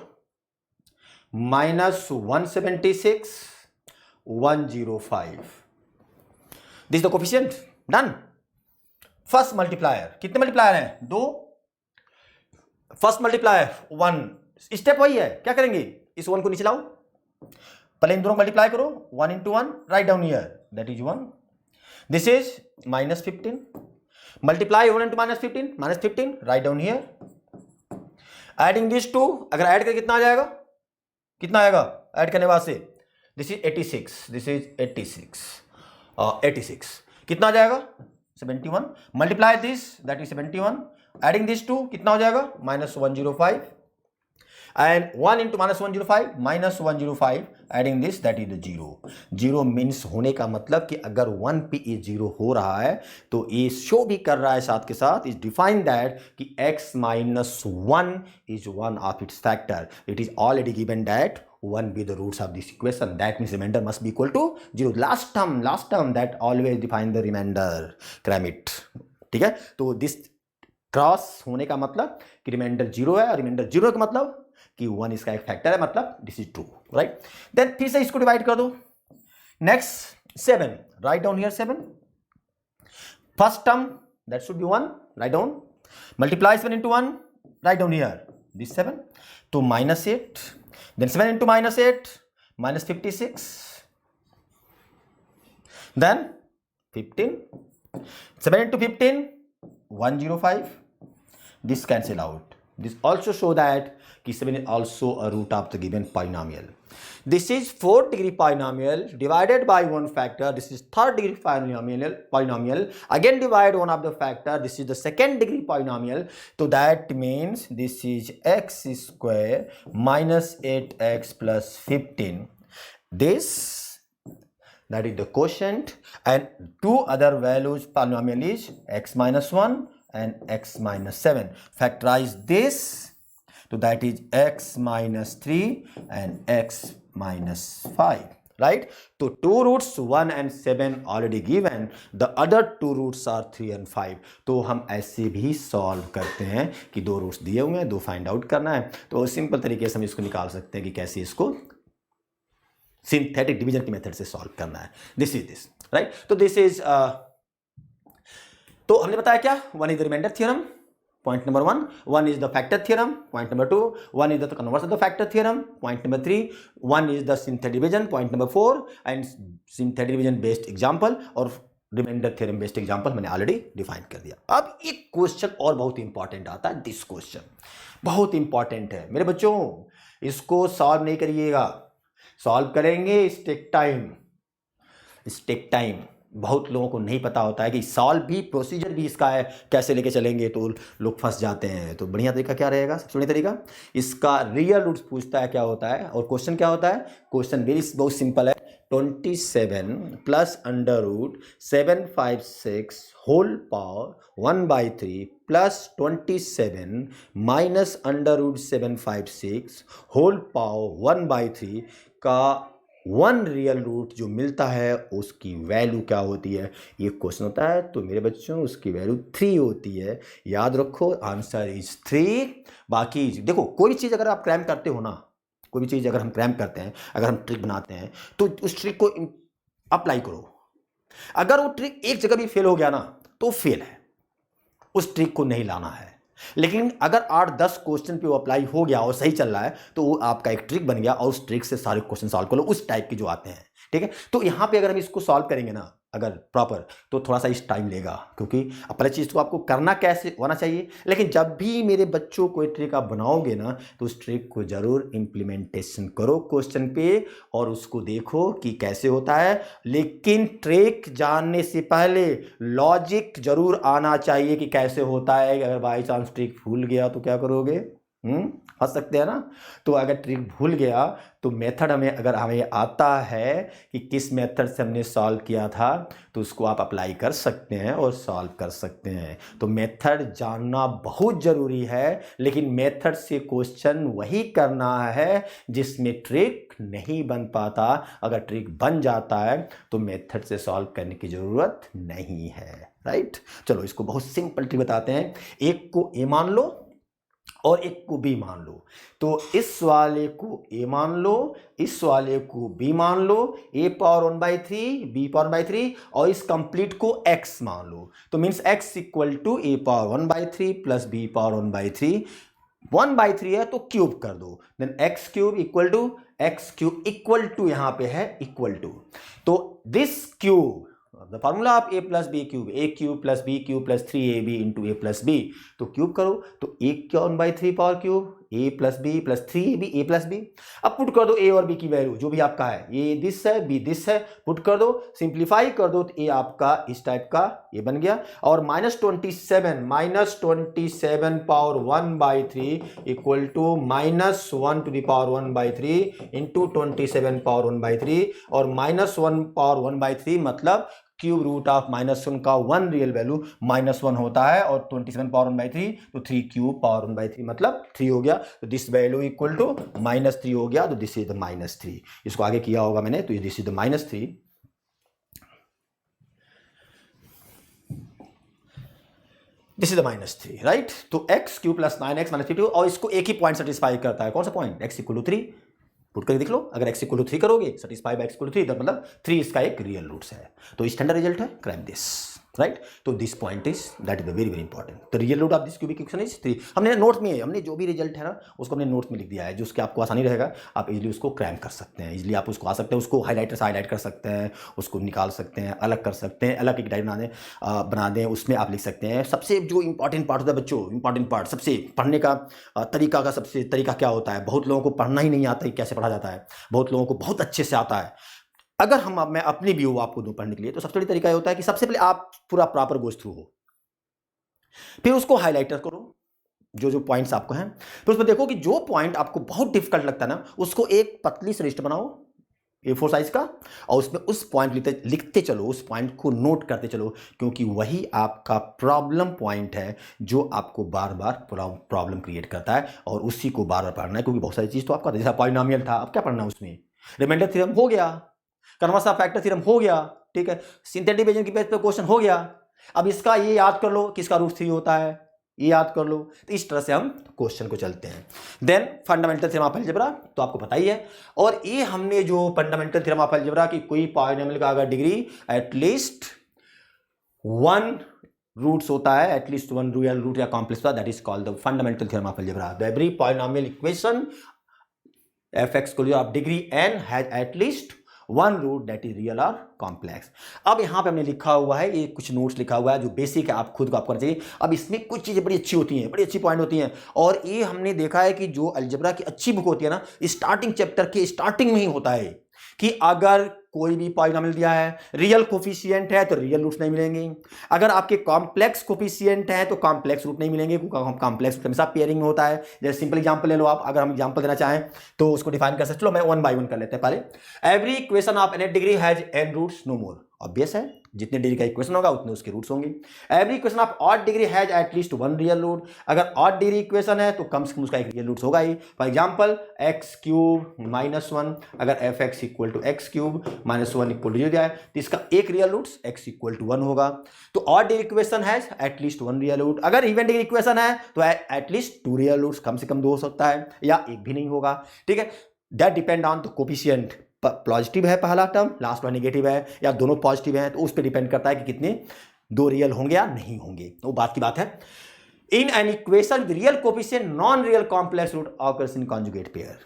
minus 176, 105. This is the coefficient. Done. First multiplier, कितने मल्टीप्लायर हैं, 2। फर्स्ट मल्टीप्लायर 1, स्टेप वही है, क्या करेंगे, इस 1 को नीचे लाओ, पहले इन दोनों मल्टीप्लाई करो, 1 into 1, write down here, that is 1। This is minus 15, multiply 1 into minus 15, right down here, adding this 2, अगर ऐड करके कितना आ जाएगा, कितना आएगा ऐड करने बाद से, दिस इज 86, दिस इज 86, कितना आ जाएगा 71, multiply this that is 71, adding this 2 कितना हो जाएगा minus 105, and 1 into minus 105 minus 105 adding this that is the 0. 0 means होने का मतलब कि अगर 1 पे ये 0 हो रहा है तो ये शो भी कर रहा है साथ के साथ is define that कि x minus 1 is one of its factor. It is already given that 1 be the roots of this equation. That means remainder must be equal to 0. Last term that always define the remainder. Cram it. ठीक है, तो this cross होने का मतलब कि reminder 0 है और reminder 0 का मतलब कि 1 इसका एक फैक्टर है, मतलब this is true, right. Then फिर से इसको डिवाइड कर दो, next 7, write down here 7, first term that should be 1, write down, multiply 7 into 1, write down here this 7, तो minus 8, then 7 into minus 8 minus 56, then 15, 7 into 15 105, this cancel out, This also show that कि 7 is also a root of the given polynomial. This is 4th degree polynomial divided by one factor. This is 3rd degree polynomial. Again divide one of the factor. This is the 2nd degree polynomial. So that means this is x square minus 8x plus 15. This, that is the quotient, and two other values polynomial is x minus 1 and x minus 7. Factorize this, so that is x minus 3 and x minus 5, right? So two roots 1 and 7 already given, the other two roots are 3 and 5. तो हम ऐसे भी solve करते हैं कि दो roots दिए हुए हैं, दो फाइंड आउट करना है, तो सिंपल तरीके से हम इसको निकाल सकते हैं कि कैसे इसको सिंथेटिक डिवीजन की मेथड से सॉल्व करना है. This is this, right? तो दिस इज तो हमने बताया क्या, 1 is the remainder theorem, point number 1. 1 is the factor theorem, point number 2. 1 is the converse of the factor theorem, point number 3. 1 is the synthetic division, point number 4. and synthetic division based example और remainder theorem based example मैंने already define कर दिया. अब एक question और बहुत important आता है. दिस क्वेश्चन बहुत इंपॉर्टेंट है मेरे बच्चों, इसको सॉल्व नहीं करिएगा, सॉल्व करेंगे इस टेक टाइम. बहुत लोगों को नहीं पता होता है कि सॉल्व भी प्रोसीजर भी इसका है, कैसे लेके चलेंगे, तो लोग फंस जाते हैं. तो बढ़िया तरीका क्या रहेगा, सबसे बढ़िया तरीका इसका रियल रूट्स पूछता है क्या होता है, और क्वेश्चन क्या होता है, क्वेश्चन बहुत सिंपल है. 27 plus under root 756 whole power 1/3 plus 27 minus under root 756 whole power 1/3 का 1 रियल रूट जो मिलता है उसकी वैल्यू क्या होती है, ये क्वेश्चन होता है. तो मेरे बच्चों उसकी वैल्यू 3 होती है, याद रखो, आंसर इज 3. बाकी देखो, कोई भी चीज़ अगर आप क्रैम करते हो ना, कोई भी चीज़ अगर हम क्रैम करते हैं, अगर हम ट्रिक बनाते हैं, तो उस ट्रिक को अप्लाई करो. अगर वो ट्रिक एक जगह भी फेल हो गया ना, तो फेल है, उस ट्रिक को नहीं लाना है. लेकिन अगर 8-10 क्वेश्चन पे वो अप्लाई हो गया और सही चल रहा है, तो वो आपका एक ट्रिक बन गया, और उस ट्रिक से सारे क्वेश्चन सॉल्व कर लो, उस टाइप के जो आते हैं. ठीक है, तो यहाँ पे अगर हम इसको सॉल्व करेंगे ना अगर प्रॉपर, तो थोड़ा सा इस टाइम लेगा, क्योंकि पहले चीज़ तो आपको करना कैसे होना चाहिए. लेकिन जब भी मेरे बच्चों कोई ट्रिक आप बनाओगे ना, तो उस ट्रिक को ज़रूर इम्प्लीमेंटेशन करो क्वेश्चन पे, और उसको देखो कि कैसे होता है. लेकिन ट्रिक जानने से पहले लॉजिक जरूर आना चाहिए कि कैसे होता है. अगर बाई चांस ट्रिक भूल गया तो क्या करोगे, फंस सकते हैं ना. तो अगर ट्रिक भूल गया तो मेथड हमें आता है कि किस मेथड से हमने सॉल्व किया था, तो उसको आप अप्लाई कर सकते हैं और सॉल्व कर सकते हैं. तो मेथड जानना बहुत ज़रूरी है, लेकिन मेथड से क्वेश्चन वही करना है जिसमें ट्रिक नहीं बन पाता. अगर ट्रिक बन जाता है तो मेथड से सॉल्व करने की ज़रूरत नहीं है, राइट? चलो इसको बहुत सिंपल ट्रिक बताते हैं. एक को ए मान लो और एक को बी मान लो. तो इस वाले को ए मान लो, इस वाले को बी मान लो, ए पावर 1/3 बी पावर 1/3, और इस कंप्लीट को x मान लो. तो means x equal to A power 1/3 plus B power 1/3. 1/3 है तो क्यूब कर दो, then x cube equal to यहाँ पे है इक्वल टू. तो this cube the formula of a plus B cube, a cube plus b cube plus 3ab into a plus b. तो cube करो तो a क्या 1/3 power cube, a plus B plus 3ab a plus b. अब put कर दो a और b की value जो भी आपका है, a दिस है b दिस है, पुट कर दो, सिंप्लीफाई कर दो, तो a आपका इस टाइप का ये बन गया. और -27 power 1/3 equal to -1 to the power 1/3 into 27 power 1/3, और -1 पावर 1/3 मतलब क्यूब रूट ऑफ -1 का 1 रियल वैल्यू -1 होता है, और 27 पावर 1/3 तो 3 क्यूब पावर 1/3 मतलब 3 हो गया. तो दिस वैल्यू इक्वल टू -3 हो गया. तो दिस इज द -3. इसको आगे किया होगा मैंने, तो this is the -3. This is the -3, right? तो x cube plus 9x minus 52, और इसको एक ही पॉइंट सेटिस्फाई करता है. कौन सा point, x equal to 3. Put करके देख लो, अगर x इक्वल टू 3 करोगे, satisfy by x equal to 3, मतलब 3 इसका एक रियल रूट्स है. तो स्टैंडर्ड रिजल्ट है, क्राइम दिस. राइट। तो this point is that is the very very important. The real root of this cubic equation is 3। हमने note में हमने जो भी रिजल्ट है ना उसको हमने नोट में लिख दिया है, जो उसके आपको आसानी रहेगा, आप इजीली उसको क्रैम कर सकते हैं, इजीली आप उसको आ सकते हैं, उसको हाईलाइटर से हाईलाइट कर सकते हैं, उसको निकाल सकते हैं, अलग कर सकते हैं, अलग एक डायरी बना दें, उसमें आप लिख सकते हैं। सबसे जो इंपॉर्टेंट पार्ट होता है बच्चों, इंपॉर्टेंट पार्ट सबसे पढ़ने का सबसे तरीका क्या होता है, बहुत लोगों को पढ़ना ही नहीं आता है कैसे पढ़ा जाता है, बहुत लोगों को बहुत अच्छे से आता है। अगर मैं अपनी व्यू आपको दूं पढ़ने के लिए, तो सबसे बड़ी तरीका ये होता है कि सबसे पहले आप पूरा प्रॉपर गो थ्रू हो, फिर उसको हाईलाइटर करो जो जो पॉइंट्स आपको हैं, फिर उसमें देखो कि जो पॉइंट आपको बहुत डिफिकल्ट लगता है ना उसको एक पतली सी लिस्ट बनाओ A4 साइज का, और उसमें उस पॉइंट लिखते चलो, उस पॉइंट को नोट करते चलो, क्योंकि वही आपका प्रॉब्लम पॉइंट है जो आपको बार बार प्रॉब्लम क्रिएट करता है, और उसी को बार बार पढ़ना है, क्योंकि बहुत सारी चीज तो आपका जैसा पॉलिनोमियल था, अब क्या पढ़ना है उसमें, रिमाइंडर थ्योरम हो गया, कन्वर्स फैक्टर थ्योरम हो गया, ठीक है, सिंथेटिक डिवीजन की बेस पे क्वेश्चन हो गया। अब इसका ये याद कर लो किसका रूट 3 होता है, ये याद कर लो। तो इस तरह से हम क्वेश्चन को चलते हैं। Then fundamental theorem of algebra तो आपको पता ही है, और ये हमने जो फंडामेंटल थ्योरम ऑफ अलजेब्रा की कोई पॉलिनोमियल का अगर डिग्री एटलीस्ट 1 रूट्स होता है, एटलीस्ट 1 रियल रूट या कॉम्प्लेक्स होता है, that is called the fundamental theorem of algebra. Every polynomial equation fx को of degree n has at least 1 root that is real और कॉम्प्लेक्स। अब यहां पे हमने लिखा हुआ है, ये कुछ नोट्स लिखा हुआ है जो बेसिक है, आप खुद को आप करना चाहिए। अब इसमें कुछ चीजें बड़ी अच्छी होती हैं, बड़ी अच्छी पॉइंट होती हैं, और ये हमने देखा है कि जो अलजेब्रा की अच्छी बुक होती है ना, स्टार्टिंग चैप्टर के स्टार्टिंग में ही होता है कि अगर कोई भी पॉलिनोमियल दिया है, रियल कोफिशिएंट है तो रियल रूट्स नहीं मिलेंगे, अगर आपके कॉम्प्लेक्स कोफिशिएंट है तो कॉम्प्लेक्स रूट नहीं मिलेंगे, क्योंकि कॉम्प्लेक्स रूट हमेशा पेयरिंग में होता है। जैसे सिंपल एग्जांपल ले लो आप, अगर हम एग्जांपल देना चाहें तो उसको डिफाइन कर सकते। चलो मैं 1 बाय 1 कर लेते हैं पहले। Every equation of n degree has n roots no more, obvious है, जितने डिग्री का इक्वेशन होगा उतने उसके रूट्स होंगे। Every equation of odd degree has at least 1 real root, अगर ऑड डिग्री इक्वेशन है तो कम से कम उसका एक रियल रूट्स होगा ही। फॉर एग्जांपल x क्यूब -1, अगर fx equal to x cube -1 equal to 0 दिया है तो इसका एक real roots x equal to 1 होगा। तो odd degree equation has at least 1 real root, अगर इवन डिग्री इक्वेशन है तो एटलीस्ट 2 रियल रूट्स, कम से कम 2 हो सकता है या एक भी नहीं होगा, ठीक है। That depend on the coefficient, positive है पहला टर्म, लास्ट वाला नेगेटिव है, या दोनों पॉजिटिव हैं, तो उस पर डिपेंड करता है कि कितने 2 रियल होंगे या नहीं होंगे, तो बात की बात है। In an equation with real coefficient non real complex root occurs in conjugate pair,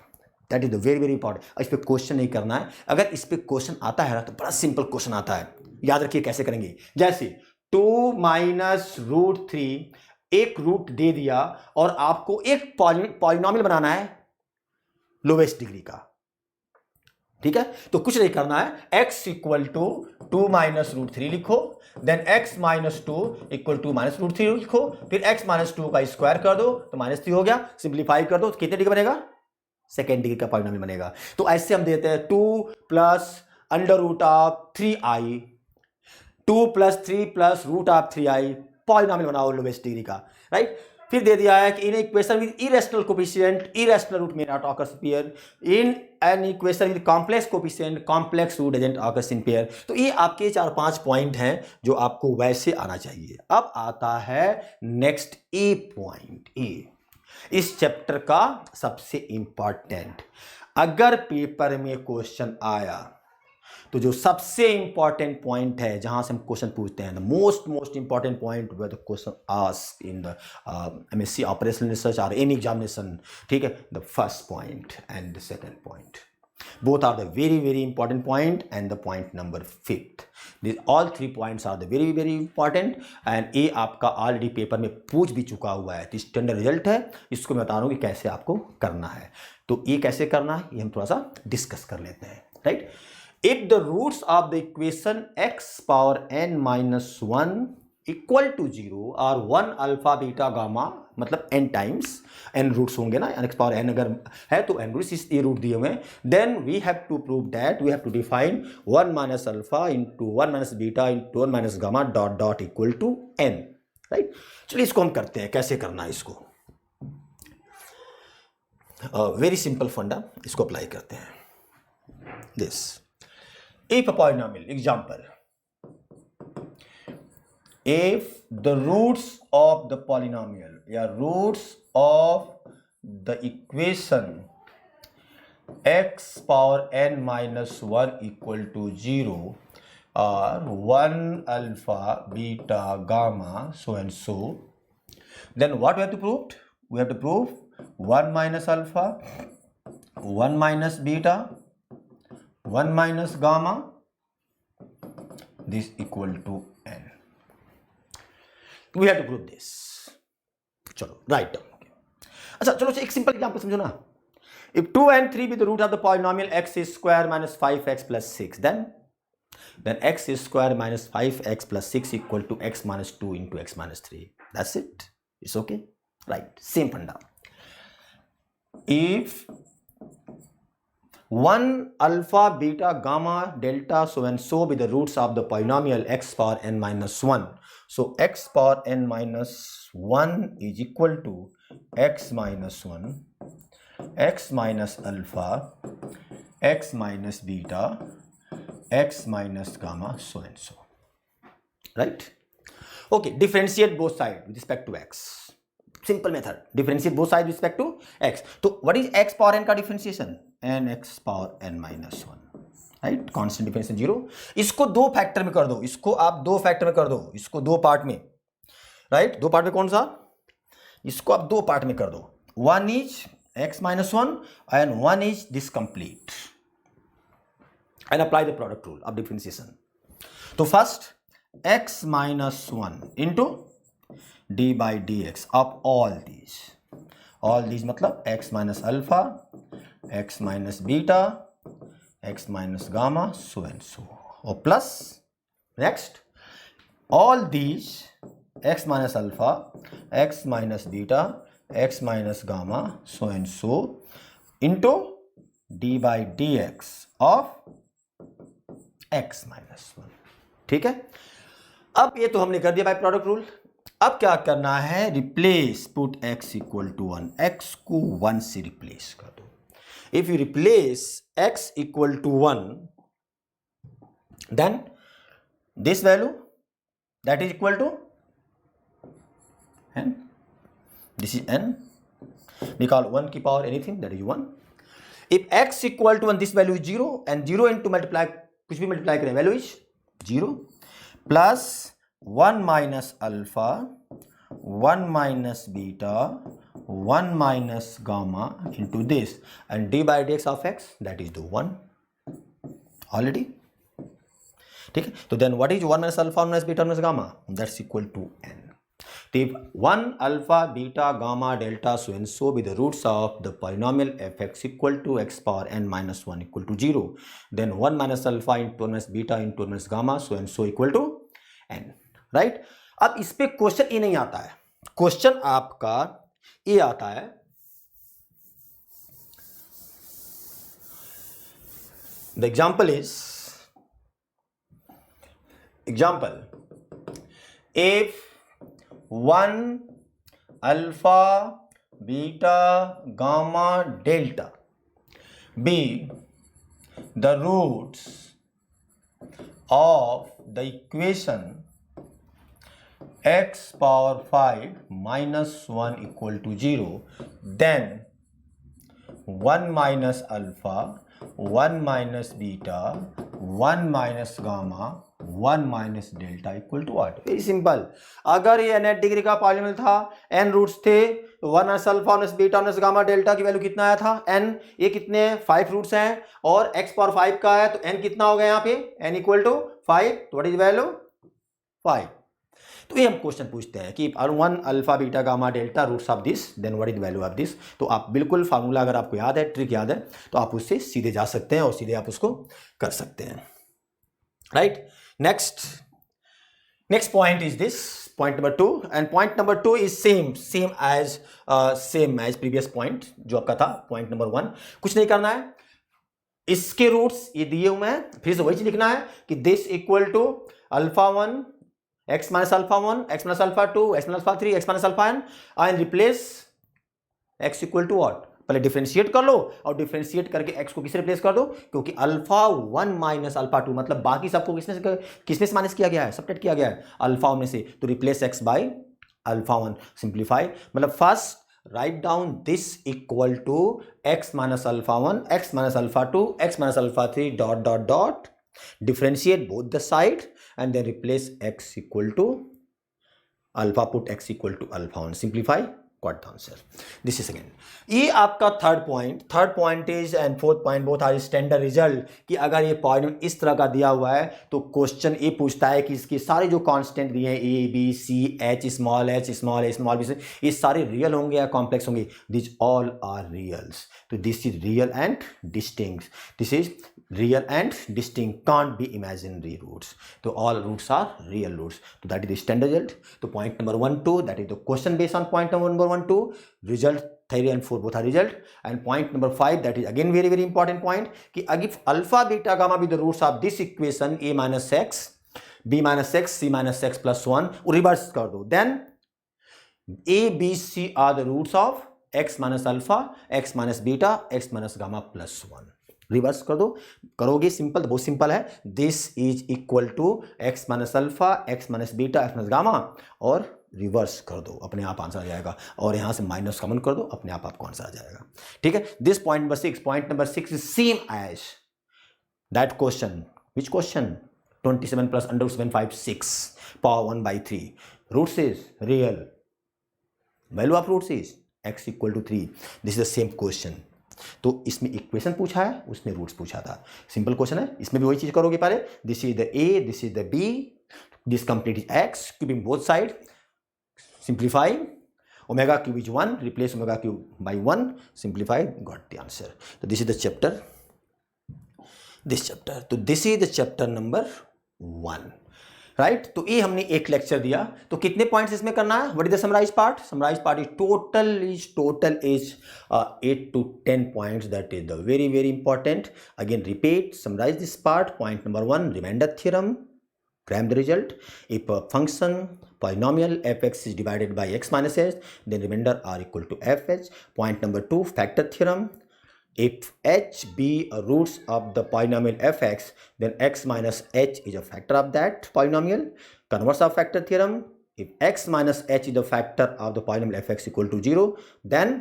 that is the very very important. इस पर क्वेश्चन नहीं करना है, अगर इस पर क्वेश्चन आता है ना तो बड़ा सिंपल क्वेश्चन आता है, याद रखिए कैसे करेंगे। जैसे 2 माइनस रूट 3, एक रूट दे दिया और आपको एक पॉलिनोमियल बनाना है लोवेस्ट डिग्री का, ठीक है। तो कुछ नहीं करना है, x equal to 2 minus root 3 लिखो, then x minus 2 equal to minus root 3 लिखो, फिर x माइनस 2 का स्क्वायर कर दो तो -3 हो गया, सिंप्लीफाई कर दो तो कितने डिग्री बनेगा, सेकेंड डिग्री का पॉलिनोमियल बनेगा। तो ऐसे हम देते हैं 2 plus under root of 3i, 2 plus 3 plus root of 3i, polynomial बनाओ लोवेस्ट डिग्री का, राइट। फिर दे दिया है कि in equation with irrational coefficient, irrational root may not occurs in pair, in an equation with complex coefficient, complex root doesn't occurs in pair. तो ये आपके 4-5 पॉइंट हैं जो आपको वैसे आना चाहिए। अब आता है नेक्स्ट ए पॉइंट, ए इस चैप्टर का सबसे इंपॉर्टेंट। अगर पेपर में क्वेश्चन आया तो जो सबसे इंपॉर्टेंट पॉइंट है जहां से हम क्वेश्चन पूछते हैं, the most important point where the question asked in the MSc operational research और एनी एग्जामिनेशन, ठीक है, the first point and the second point, both are the very important point and the point number 5th. These all 3 points are the very important and ये आपका already paper में पूछ भी चुका हुआ है, तो स्टैंडर्ड रिजल्ट है, इसको मैं बता रहा हूँ कि कैसे आपको करना है। तो ये कैसे करना है ये हम थोड़ा सा डिस्कस कर लेते हैं, right. If the roots of the equation x power n minus 1 equal to 0 और 1 अल्फा बीटा गामा, मतलब n टाइम्स n रूट्स होंगे ना, x पावर n अगर है तो n रूट्स, इस ये रूट दिए हुए हैं, then we have to prove that we have to define 1 minus alpha into 1 minus beta into 1 minus gamma dot dot equal to n, right. चलिए इसको हम करते हैं, कैसे करना है इसको, वेरी सिंपल फंडा, इसको अप्लाई करते हैं। This if polynomial example, if the roots of the polynomial या roots of the equation x power n minus 1 equal to 0 or 1 alpha, beta, gamma, so and so, then what we have to prove? We have to prove 1 minus alpha, 1 minus beta, 1 minus gamma, this equal to n. We have to prove this. चलो write down. अच्छा चलो एक simple example समझो ना. If 2 and 3 be the root of the polynomial x is square minus 5x plus 6, then x is square minus 5x plus 6 equal to x minus 2 into x minus 3. That's it. It's okay. Right. Same funda. If 1 alpha, beta, gamma, delta, so and so be the roots of the polynomial x power n minus 1. So x power n minus 1 is equal to x minus 1, x minus alpha, x minus beta, x minus gamma, so and so. Right? Okay, differentiate both sides with respect to x. Simple method. Differentiate both sides with respect to x. So what is x power n का differentiation? n x power n minus 1. Right? Constant differentiation 0. इसको दो factor में कर दो. इसको आप दो factor में कर दो. इसको दो पार्ट में. राइट? दो पार्ट में कौन सा? इसको आप दो पार्ट में कर दो. One is x minus 1 and one is this complete. And apply the product rule of differentiation. So first x minus 1 into d by dx of all these. All these मतलब x minus alpha, x minus beta, x minus gamma, so and so. Or plus next all these x minus alpha, x minus beta, x minus gamma, so and so into d by dx of x minus 1. ठीक है. अब ये तो हमने कर दिया by product rule. अब क्या करना है? Replace, put x equal to 1. x को 1 से रिप्लेस कर दो. If you replace x equal to 1, then this value that is equal to n. This is n. We call 1 की power anything, that is 1. If x equal to 1, this value is 0, and 0 into multiply, कुछ भी multiply करें, value is 0, plus 1 minus alpha, 1 minus beta, 1 minus gamma into this, and d by dx of x, that is the 1 already. ठीक है. तो then what is 1 minus alpha, 1 minus beta, 1 minus gamma? That's equal to n. If 1 alpha, beta, gamma, delta, so and so be the roots of the polynomial fx equal to x power n minus 1 equal to 0, then 1 minus alpha into 1 minus beta into 1 minus gamma, so and so equal to n. Right? अब इस पे question ये नहीं आता है. Question आपका ये आता है, the example is, if 1 alpha, beta, gamma, delta be the roots of the equation x power 5 minus 1 equal to 0, then 1 minus alpha, 1 minus beta, 1 minus gamma, 1 minus delta equal to what? Very simple. अगर ये n degree का polynomial था, n roots थे, 1 minus alpha, 1 minus beta, 1 minus gamma, delta की value कितना आया था? n. ये कितने 5 रूट्स हैं और x पावर 5 का है, तो n कितना हो गया यहाँ पे? n equal to 5. तो व्हाट इज वैल्यू? 5. तो ये हम क्वेश्चन पूछते हैं कि 1 alpha, beta, gamma, delta roots of this, then what is value of this. तो आप बिल्कुल फार्मूला अगर आपको याद है, ट्रिक याद है, तो आप उससे सीधे जा सकते हैं और सीधे आप उसको कर सकते हैं. Right. Next point is this, point number 2, and point number 2 is same as previous point जो आपका था point number 1. कुछ नहीं करना है, इसके रूट्स ये दिए हुए हैं, फिर से वही चीज लिखना है कि this equal to alpha 1, x minus alpha 1, x minus alpha 2, x minus alpha 3, x minus alpha n, and replace x equal to what? पहले डिफरेंशिएट कर लो और डिफरेंशिएट करके x को किससे रिप्लेस कर दो, क्योंकि अल्फा 1 माइनस अल्फा 2 मतलब बाकी सबको किसमें से माइनस किया गया है, सबट्रैक्ट किया गया है अल्फा में से. तो replace x by alpha 1. Simplify मतलब first write down this equal to x minus alpha 1, x minus alpha 2, x minus alpha 3 dot dot dot Differentiate both the side and then replace x equal to alpha, put x equal to alpha and simplify, got the answer. This is again ये आपका third point is and fourth point both are standard result कि अगर ये point इस तरह का दिया हुआ है तो क्वेश्चन ये पूछता है कि इसके सारे जो कांस्टेंट दिए हैं a b c h small b ये सारे रियल होंगे या कॉम्प्लेक्स होंगे. This all are reals. तो this is real and distinct. This is real and distinct, can't be imaginary roots. So all roots are real roots. So that is the standard result. So point number 1, 2, that is the question based on point number 1, 2. Result 3 and 4 both are result. And point number 5, that is again very very important point कि if alpha beta gamma be the roots of this equation a minus x, b minus x, c minus x plus 1, reverse कर दो. Then a, b, c are the roots of x minus alpha, x minus beta, x minus gamma plus 1. Reverse कर दो. करोगे simple, बहुत simple है. This is equal to X minus alpha, X minus beta, X minus gamma और reverse कर दो, अपने आप आंसर आ जाएगा. और यहां से माइनस कॉमन कर दो, अपने आप आपको आंसर आ जाएगा. ठीक है. This point number 6 is same as that question. Which question? 27 plus under 756 power 1/3. Roots is real, value of roots is X equal to 3. This is the same question. तो इसमें इक्वेशन पूछा है, उसने रूट्स पूछा था. सिंपल क्वेश्चन है. इसमें भी वही चीज करोगे पहले. This is the a, this is the b, this complete is x, cubing both side, simplify. Omega cube is 1, replace omega cube by 1, simplify, got the answer. तो this is the chapter, this chapter. तो this is the chapter number 1. Right. तो ये हमने एक lecture दिया. तो कितने points इसमें करना है? What is the summarise part? Summarise part is total is 8 to 10 points. That is the very very important. Again repeat, summarize this part. Point number 1, remainder theorem. Cram the result. If a function polynomial fx is divided by x minus h, then remainder are equal to fh. Point number 2, factor theorem. If h be a roots of the polynomial fx, then x minus h is a factor of that polynomial. Converse of factor theorem. If x minus h is the factor of the polynomial fx equal to 0, then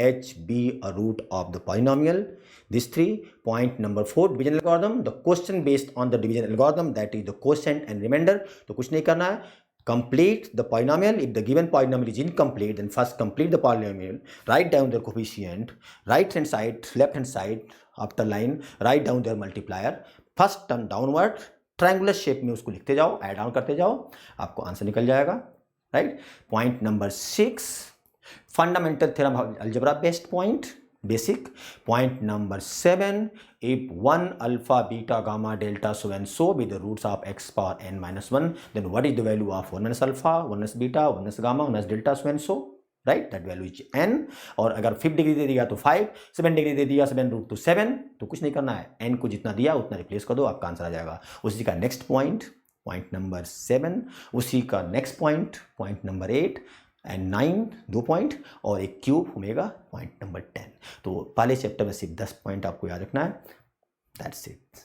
h be a root of the polynomial. These 3. Point number 4, division algorithm. The question based on the division algorithm, that is the quotient and remainder. तो कुछ नहीं करना है. Complete the polynomial. If the given polynomial is incomplete, then first complete the polynomial, write down their coefficient, right hand side, left hand side, after line, write down their multiplier. First turn downward, triangular shape में उसको लिखते जाओ, add on करते जाओ, आपको answer निकल जाएगा. Right. Point number 6, fundamental theorem algebra based point, basic. Point number 7, if 1 alpha beta gamma delta so and so be the roots of x power n minus 1, then what is the value of 1 minus alpha, 1 minus beta, 1 minus gamma, 1 minus delta so and so, right? That value is n. और अगर 5 degree दे दिया तो 5, 7 degree दे दिया 7 root तो 7, तो कुछ नहीं करना है, n को जितना दिया उतना रिप्लेस कर दो, आपका आंसर आ जाएगा. उसी का नेक्स्ट पॉइंट, पॉइंट नंबर 7, उसी का next point, point number 8 and 9, 2 point और एक क्यूब होगा पॉइंट नंबर 10. तो पहले चैप्टर में सिर्फ 10 पॉइंट आपको याद रखना है. That's it.